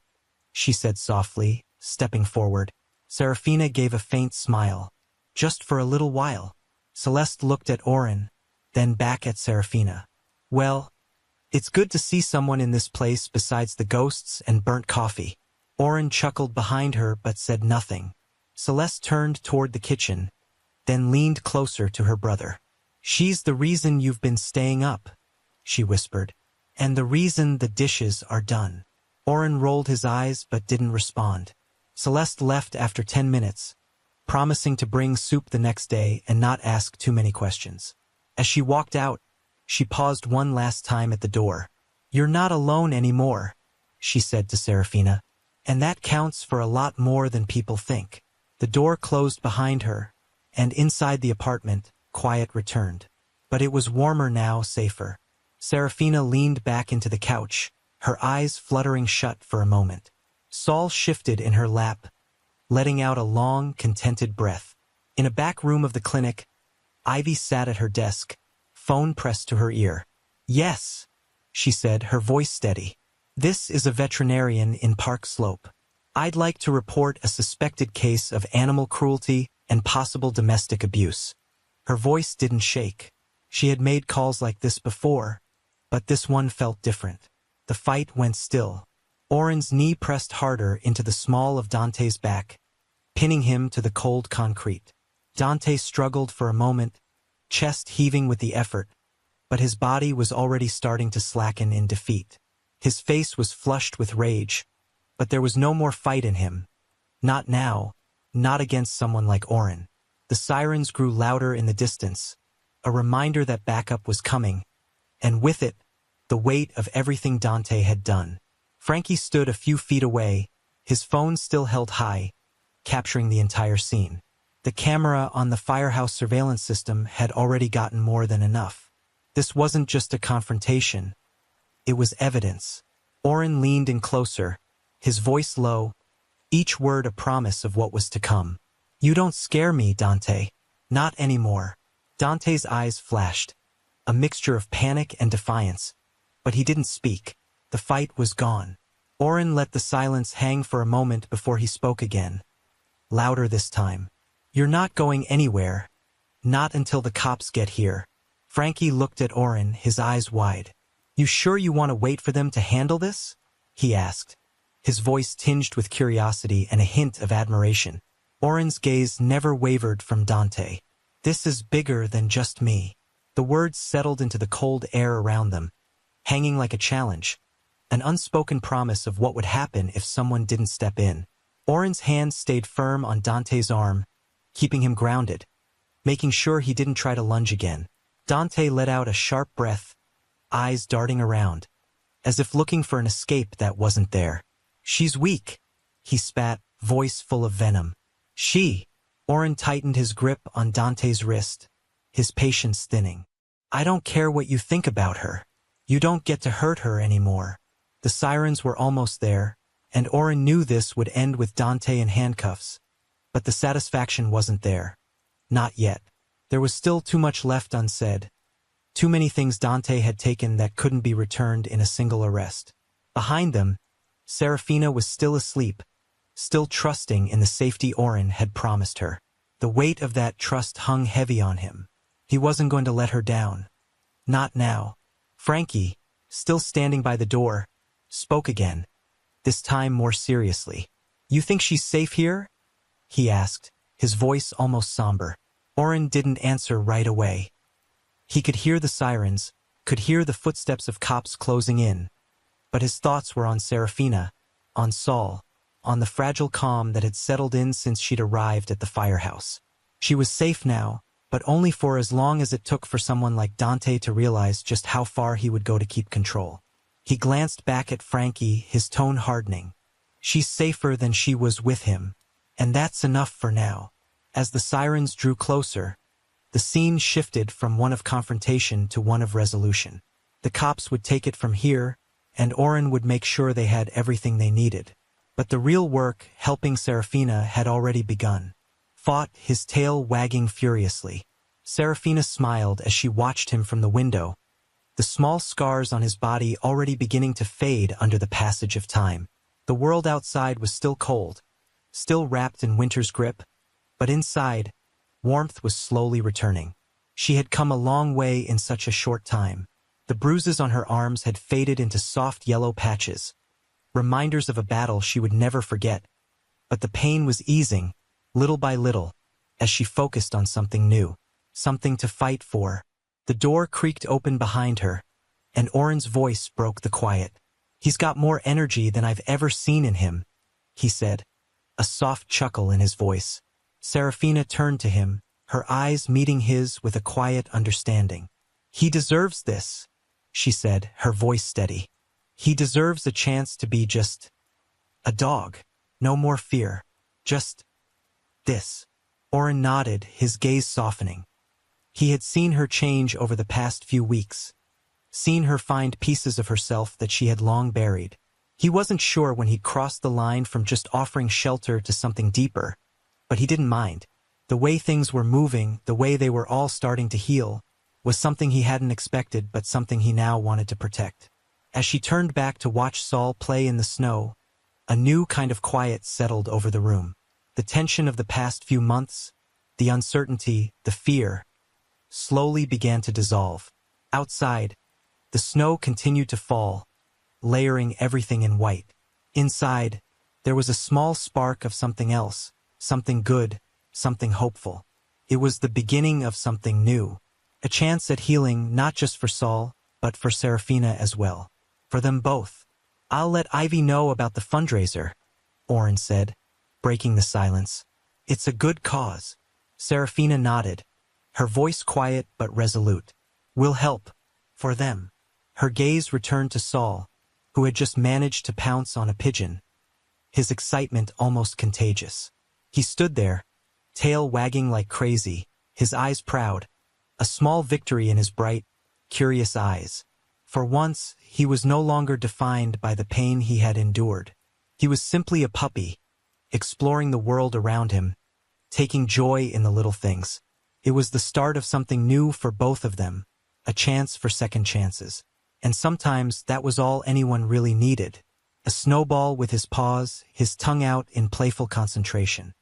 she said softly, stepping forward. Serafina gave a faint smile. Just for a little while. Celeste looked at Oren, then back at Serafina. Well, it's good to see someone in this place besides the ghosts and burnt coffee. Oren chuckled behind her but said nothing. Celeste turned toward the kitchen, then leaned closer to her brother. She's the reason you've been staying up, she whispered. And the reason the dishes are done. Oren rolled his eyes but didn't respond. Celeste left after 10 minutes, promising to bring soup the next day and not ask too many questions. As she walked out, she paused one last time at the door. You're not alone anymore, she said to Serafina. And that counts for a lot more than people think. The door closed behind her, and inside the apartment, quiet returned. But it was warmer now, safer. Serafina leaned back into the couch, her eyes fluttering shut for a moment. Saul shifted in her lap, letting out a long, contented breath. In a back room of the clinic, Ivy sat at her desk, phone pressed to her ear. Yes, she said, her voice steady. This is a veterinarian in Park Slope. I'd like to report a suspected case of animal cruelty and possible domestic abuse. Her voice didn't shake. She had made calls like this before, but this one felt different. The fight went still. Oren's knee pressed harder into the small of Dante's back, pinning him to the cold concrete. Dante struggled for a moment, chest heaving with the effort, but his body was already starting to slacken in defeat. His face was flushed with rage, but there was no more fight in him. Not now, not against someone like Oren. The sirens grew louder in the distance, a reminder that backup was coming, and with it, the weight of everything Dante had done. Frankie stood a few feet away, his phone still held high, capturing the entire scene. The camera on the firehouse surveillance system had already gotten more than enough. This wasn't just a confrontation. It was evidence. Oren leaned in closer, his voice low, each word a promise of what was to come. You don't scare me, Dante. Not anymore. Dante's eyes flashed, a mixture of panic and defiance, but he didn't speak. The fight was gone. Oren let the silence hang for a moment before he spoke again. Louder this time. You're not going anywhere. Not until the cops get here. Frankie looked at Oren, his eyes wide. You sure you want to wait for them to handle this? He asked, his voice tinged with curiosity and a hint of admiration. Oren's gaze never wavered from Dante. This is bigger than just me. The words settled into the cold air around them, hanging like a challenge, an unspoken promise of what would happen if someone didn't step in. Oren's hand stayed firm on Dante's arm, keeping him grounded, making sure he didn't try to lunge again. Dante let out a sharp breath, eyes darting around, as if looking for an escape that wasn't there. She's weak, he spat, voice full of venom. She. Oren tightened his grip on Dante's wrist, his patience thinning. I don't care what you think about her. You don't get to hurt her anymore. The sirens were almost there, and Oren knew this would end with Dante in handcuffs. But the satisfaction wasn't there. Not yet. There was still too much left unsaid. Too many things Dante had taken that couldn't be returned in a single arrest. Behind them, Serafina was still asleep, still trusting in the safety Oren had promised her. The weight of that trust hung heavy on him. He wasn't going to let her down. Not now. Frankie, still standing by the door, spoke again, this time more seriously. You think she's safe here? He asked, his voice almost somber. Oren didn't answer right away. He could hear the sirens, could hear the footsteps of cops closing in, but his thoughts were on Serafina, on Saul, on the fragile calm that had settled in since she'd arrived at the firehouse. She was safe now, but only for as long as it took for someone like Dante to realize just how far he would go to keep control. He glanced back at Frankie, his tone hardening. She's safer than she was with him, and that's enough for now. As the sirens drew closer, the scene shifted from one of confrontation to one of resolution. The cops would take it from here, and Oren would make sure they had everything they needed. But the real work, helping Serafina, had already begun. Fought, his tail wagging furiously. Serafina smiled as she watched him from the window, the small scars on his body already beginning to fade under the passage of time. The world outside was still cold, still wrapped in winter's grip, but inside, warmth was slowly returning. She had come a long way in such a short time. The bruises on her arms had faded into soft yellow patches, reminders of a battle she would never forget. But the pain was easing, little by little, as she focused on something new, something to fight for. The door creaked open behind her, and Oren's voice broke the quiet. He's got more energy than I've ever seen in him, he said, a soft chuckle in his voice. Serafina turned to him, her eyes meeting his with a quiet understanding. He deserves this, she said, her voice steady. He deserves a chance to be just a dog. No more fear. Just this. Oren nodded, his gaze softening. He had seen her change over the past few weeks, seen her find pieces of herself that she had long buried. He wasn't sure when he'd crossed the line from just offering shelter to something deeper, but he didn't mind. The way things were moving, the way they were all starting to heal, was something he hadn't expected, but something he now wanted to protect. As she turned back to watch Saul play in the snow, a new kind of quiet settled over the room. The tension of the past few months, the uncertainty, the fear, slowly began to dissolve. Outside, the snow continued to fall, layering everything in white. Inside, there was a small spark of something else, something good, something hopeful. It was the beginning of something new, a chance at healing not just for Saul, but for Serafina as well. For them both. I'll let Ivy know about the fundraiser, Oren said, breaking the silence. It's a good cause. Serafina nodded, her voice quiet but resolute. We'll help. For them. Her gaze returned to Saul, who had just managed to pounce on a pigeon, his excitement almost contagious. He stood there, tail wagging like crazy, his eyes proud, a small victory in his bright, curious eyes. For once, he was no longer defined by the pain he had endured. He was simply a puppy, exploring the world around him, taking joy in the little things. It was the start of something new for both of them, a chance for second chances. And sometimes that was all anyone really needed. A snowball with his paws, his tongue out in playful concentration.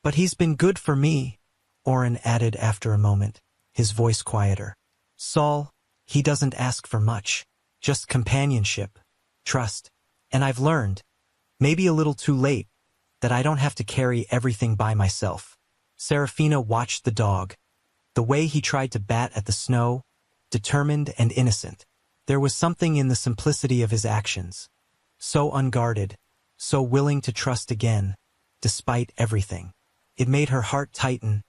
But he's been good for me, Oren added after a moment, his voice quieter. Saul, he doesn't ask for much, just companionship, trust. And I've learned, maybe a little too late, that I don't have to carry everything by myself. Serafina watched the dog, the way he tried to bat at the snow, determined and innocent. There was something in the simplicity of his actions, so unguarded, so willing to trust again, despite everything. It made her heart tighten,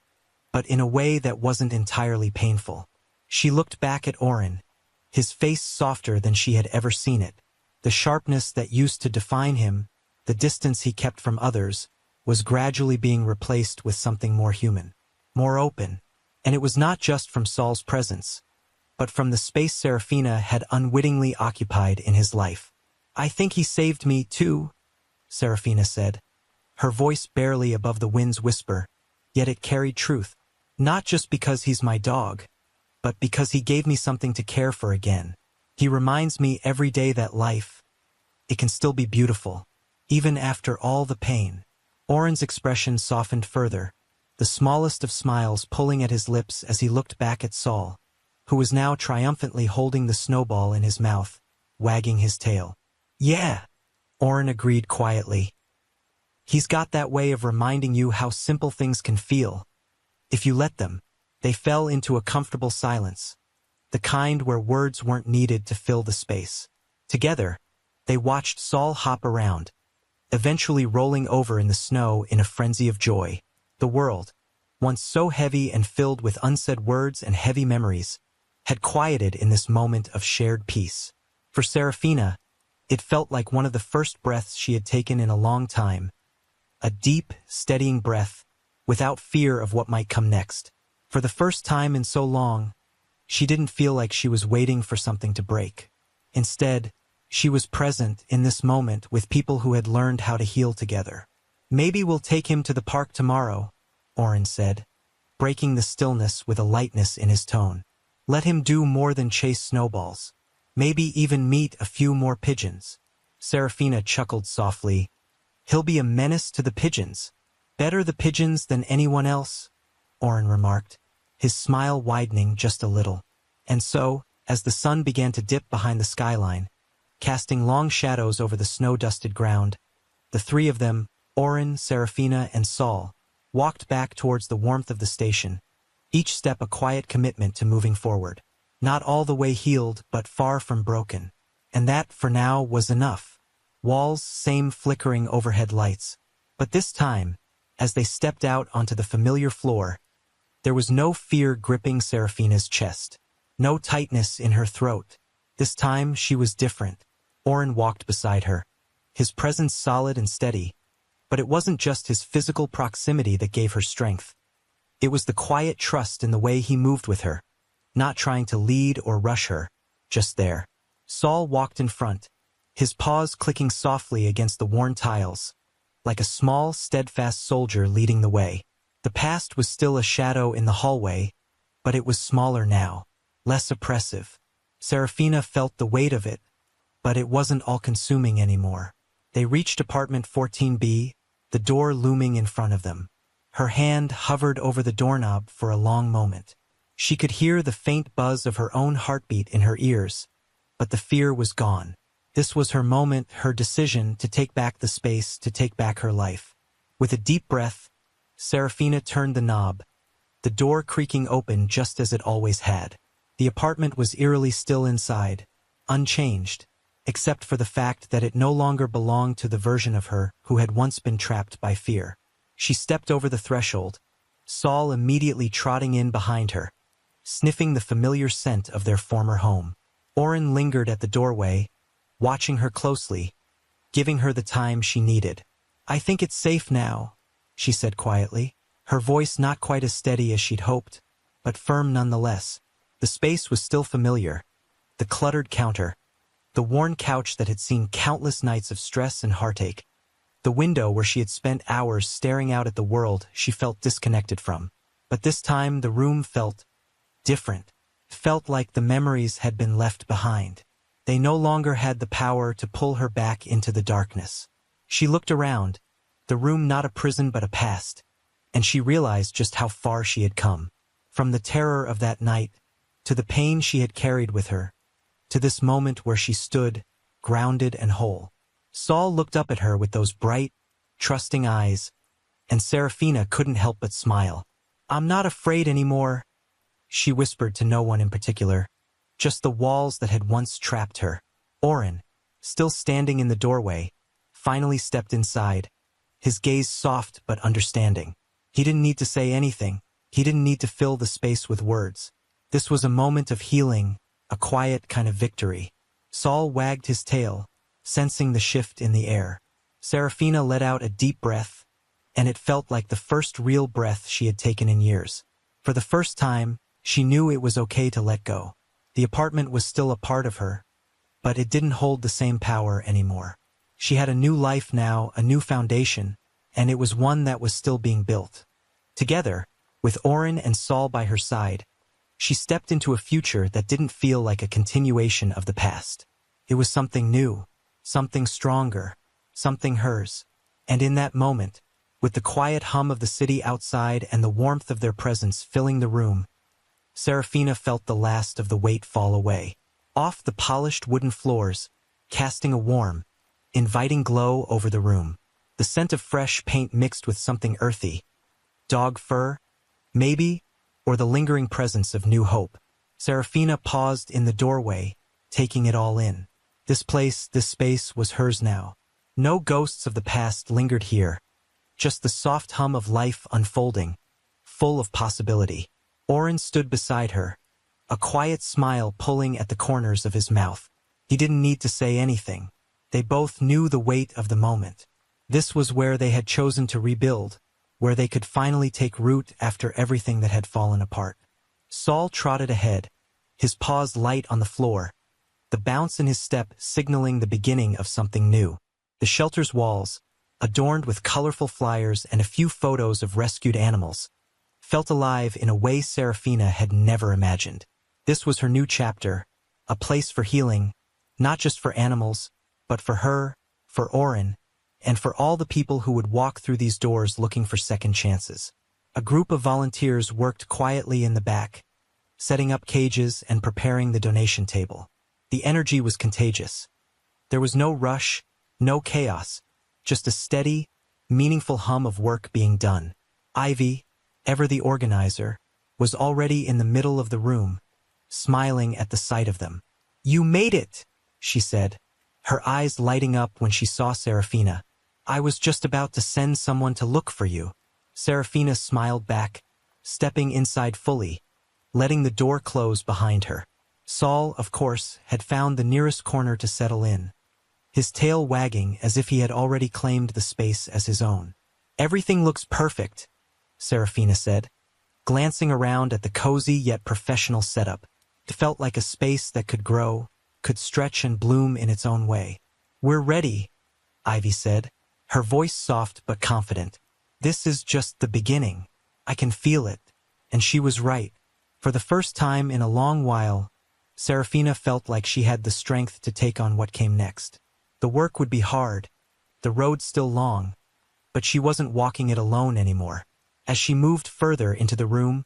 but in a way that wasn't entirely painful. She looked back at Oren, his face softer than she had ever seen it. The sharpness that used to define him, the distance he kept from others, was gradually being replaced with something more human, more open. And it was not just from Saul's presence. but from the space Serafina had unwittingly occupied in his life. "I think he saved me, too," Serafina said, her voice barely above the wind's whisper, yet it carried truth. "Not just because he's my dog, but because he gave me something to care for again. He reminds me every day that life, it can still be beautiful, even after all the pain." Oren's expression softened further, the smallest of smiles pulling at his lips as he looked back at Saul, who was now triumphantly holding the snowball in his mouth, wagging his tail. "Yeah," Oren agreed quietly. "He's got that way of reminding you how simple things can feel, if you let them." They fell into a comfortable silence, the kind where words weren't needed to fill the space. Together, they watched Saul hop around, eventually rolling over in the snow in a frenzy of joy. The world, once so heavy and filled with unsaid words and heavy memories, had quieted in this moment of shared peace. For Serafina, it felt like one of the first breaths she had taken in a long time, a deep, steadying breath, without fear of what might come next. For the first time in so long, she didn't feel like she was waiting for something to break. Instead, she was present in this moment with people who had learned how to heal together. "Maybe we'll take him to the park tomorrow," Oren said, breaking the stillness with a lightness in his tone. "Let him do more than chase snowballs. Maybe even meet a few more pigeons." Serafina chuckled softly. "He'll be a menace to the pigeons. Better the pigeons than anyone else," Oren remarked, his smile widening just a little. And so, as the sun began to dip behind the skyline, casting long shadows over the snow-dusted ground, the three of them, Oren, Serafina, and Saul, walked back towards the warmth of the station, each step a quiet commitment to moving forward. Not all the way healed, but far from broken. And that, for now, was enough. Walls, same flickering overhead lights. But this time, as they stepped out onto the familiar floor, there was no fear gripping Serafina's chest, no tightness in her throat. This time, she was different. Oren walked beside her, his presence solid and steady. But it wasn't just his physical proximity that gave her strength. It was the quiet trust in the way he moved with her, not trying to lead or rush her, just there. Saul walked in front, his paws clicking softly against the worn tiles, like a small, steadfast soldier leading the way. The past was still a shadow in the hallway, but it was smaller now, less oppressive. Serafina felt the weight of it, but it wasn't all-consuming anymore. They reached apartment 14B, the door looming in front of them. Her hand hovered over the doorknob for a long moment. She could hear the faint buzz of her own heartbeat in her ears, but the fear was gone. This was her moment, her decision to take back the space, to take back her life. With a deep breath, Serafina turned the knob, the door creaking open just as it always had. The apartment was eerily still inside, unchanged, except for the fact that it no longer belonged to the version of her who had once been trapped by fear. She stepped over the threshold, Saul immediately trotting in behind her, sniffing the familiar scent of their former home. Oren lingered at the doorway, watching her closely, giving her the time she needed. "I think it's safe now," she said quietly, her voice not quite as steady as she'd hoped, but firm nonetheless. The space was still familiar, the cluttered counter, the worn couch that had seen countless nights of stress and heartache, the window where she had spent hours staring out at the world she felt disconnected from. But this time the room felt different, felt like the memories had been left behind. They no longer had the power to pull her back into the darkness. She looked around, the room not a prison but a past, and she realized just how far she had come. From the terror of that night, to the pain she had carried with her, to this moment where she stood, grounded and whole. Saul looked up at her with those bright, trusting eyes, and Serafina couldn't help but smile. "I'm not afraid anymore," she whispered to no one in particular, just the walls that had once trapped her. Oren, still standing in the doorway, finally stepped inside, his gaze soft but understanding. He didn't need to say anything. He didn't need to fill the space with words. This was a moment of healing, a quiet kind of victory. Saul wagged his tail, sensing the shift in the air. Serafina let out a deep breath, and it felt like the first real breath she had taken in years. For the first time, she knew it was okay to let go. The apartment was still a part of her, but it didn't hold the same power anymore. She had a new life now, a new foundation, and it was one that was still being built. Together, with Oren and Saul by her side, she stepped into a future that didn't feel like a continuation of the past. It was something new, something stronger, something hers. And in that moment, with the quiet hum of the city outside and the warmth of their presence filling the room, Serafina felt the last of the weight fall away. Off the polished wooden floors, casting a warm, inviting glow over the room. The scent of fresh paint mixed with something earthy. Dog fur, maybe, or the lingering presence of new hope. Serafina paused in the doorway, taking it all in. This place, this space was hers now. No ghosts of the past lingered here, just the soft hum of life unfolding, full of possibility. Oren stood beside her, a quiet smile pulling at the corners of his mouth. He didn't need to say anything. They both knew the weight of the moment. This was where they had chosen to rebuild, where they could finally take root after everything that had fallen apart. Saul trotted ahead, his paws light on the floor, the bounce in his step signaling the beginning of something new. The shelter's walls, adorned with colorful flyers and a few photos of rescued animals, felt alive in a way Serafina had never imagined. This was her new chapter, a place for healing, not just for animals, but for her, for Oren, and for all the people who would walk through these doors looking for second chances. A group of volunteers worked quietly in the back, setting up cages and preparing the donation table. The energy was contagious. There was no rush, no chaos, just a steady, meaningful hum of work being done. Ivy, ever the organizer, was already in the middle of the room, smiling at the sight of them. "You made it," she said, her eyes lighting up when she saw Serafina. "I was just about to send someone to look for you." Serafina smiled back, stepping inside fully, letting the door close behind her. Saul, of course, had found the nearest corner to settle in, his tail wagging as if he had already claimed the space as his own. "Everything looks perfect," Serafina said, glancing around at the cozy yet professional setup. It felt like a space that could grow, could stretch and bloom in its own way. "We're ready," Ivy said, her voice soft but confident. "This is just the beginning. I can feel it." And she was right. For the first time in a long while, Serafina felt like she had the strength to take on what came next. The work would be hard, the road still long, but she wasn't walking it alone anymore. As she moved further into the room,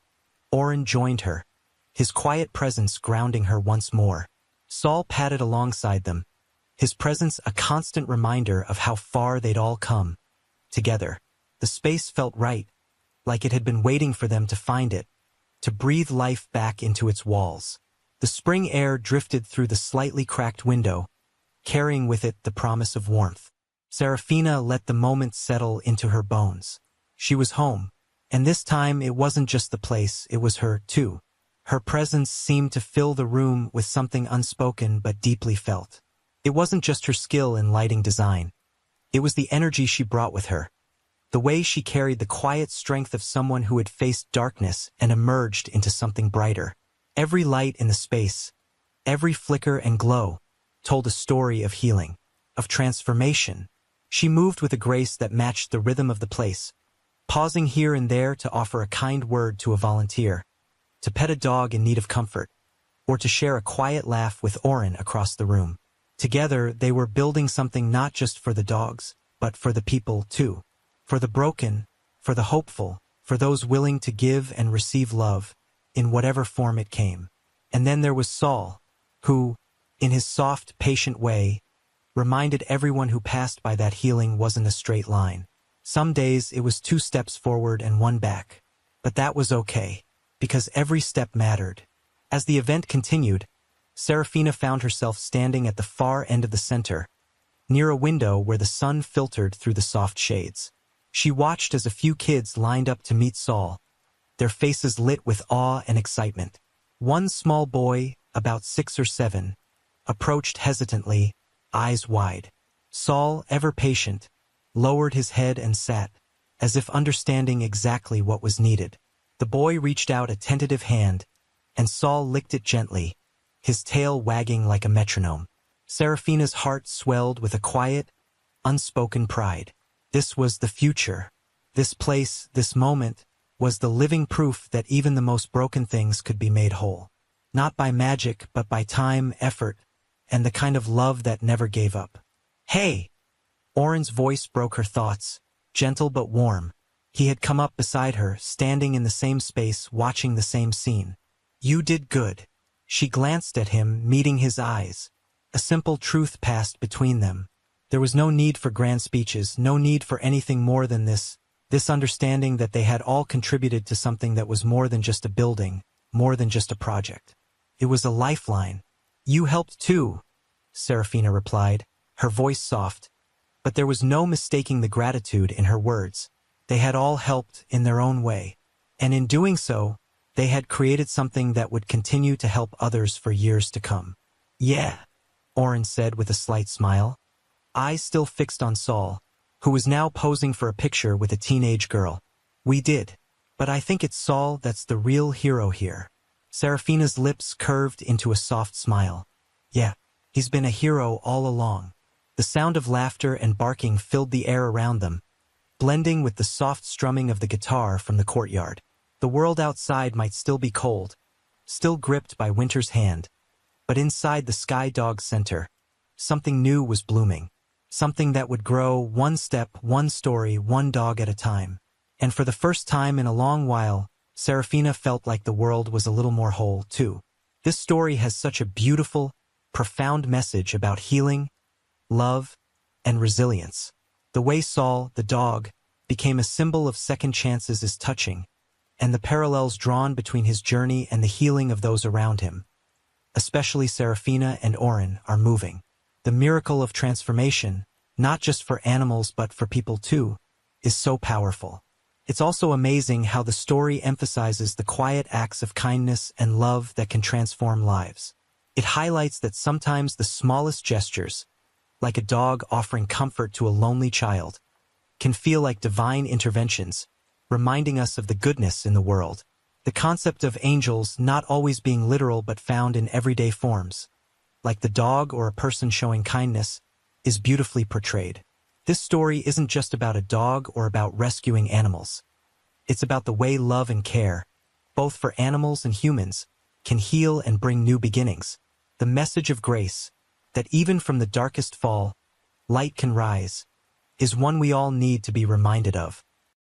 Oren joined her, his quiet presence grounding her once more. Saul padded alongside them, his presence a constant reminder of how far they'd all come. Together, the space felt right, like it had been waiting for them to find it, to breathe life back into its walls. The spring air drifted through the slightly cracked window, carrying with it the promise of warmth. Serafina let the moment settle into her bones. She was home, and this time it wasn't just the place, it was her, too. Her presence seemed to fill the room with something unspoken but deeply felt. It wasn't just her skill in lighting design. It was the energy she brought with her, the way she carried the quiet strength of someone who had faced darkness and emerged into something brighter. Every light in the space, every flicker and glow, told a story of healing, of transformation. She moved with a grace that matched the rhythm of the place, pausing here and there to offer a kind word to a volunteer, to pet a dog in need of comfort, or to share a quiet laugh with Oren across the room. Together, they were building something not just for the dogs, but for the people, too. For the broken, for the hopeful, for those willing to give and receive love, in whatever form it came. And then there was Saul, who, in his soft, patient way, reminded everyone who passed by that healing wasn't a straight line. Some days it was 2 steps forward and 1 back. But that was okay, because every step mattered. As the event continued, Serafina found herself standing at the far end of the center, near a window where the sun filtered through the soft shades. She watched as a few kids lined up to meet Saul, their faces lit with awe and excitement. One small boy, about 6 or 7, approached hesitantly, eyes wide. Saul, ever patient, lowered his head and sat, as if understanding exactly what was needed. The boy reached out a tentative hand, and Saul licked it gently, his tail wagging like a metronome. Serafina's heart swelled with a quiet, unspoken pride. This was the future. This place, this moment, was the living proof that even the most broken things could be made whole. Not by magic, but by time, effort, and the kind of love that never gave up. "Hey!" Oren's voice broke her thoughts, gentle but warm. He had come up beside her, standing in the same space, watching the same scene. "You did good." She glanced at him, meeting his eyes. A simple truth passed between them. There was no need for grand speeches, no need for anything more than this understanding that they had all contributed to something that was more than just a building, more than just a project. It was a lifeline. "You helped too," Serafina replied, her voice soft, but there was no mistaking the gratitude in her words. They had all helped in their own way, and in doing so, they had created something that would continue to help others for years to come. "Yeah," Oren said with a slight smile, eyes still fixed on Saul, who was now posing for a picture with a teenage girl. "We did. But I think it's Saul that's the real hero here." Serafina's lips curved into a soft smile. "Yeah, he's been a hero all along." The sound of laughter and barking filled the air around them, blending with the soft strumming of the guitar from the courtyard. The world outside might still be cold, still gripped by winter's hand, but inside the Sky Dog's center, something new was blooming. Something that would grow one step, one story, one dog at a time. And for the first time in a long while, Serafina felt like the world was a little more whole, too. This story has such a beautiful, profound message about healing, love, and resilience. The way Saul, the dog, became a symbol of second chances is touching, and the parallels drawn between his journey and the healing of those around him, especially Serafina and Oren, are moving. The miracle of transformation, not just for animals but for people too, is so powerful. It's also amazing how the story emphasizes the quiet acts of kindness and love that can transform lives. It highlights that sometimes the smallest gestures, like a dog offering comfort to a lonely child, can feel like divine interventions, reminding us of the goodness in the world. The concept of angels not always being literal but found in everyday forms, like the dog or a person showing kindness, is beautifully portrayed. This story isn't just about a dog or about rescuing animals. It's about the way love and care, both for animals and humans, can heal and bring new beginnings. The message of grace, that even from the darkest fall, light can rise, is one we all need to be reminded of.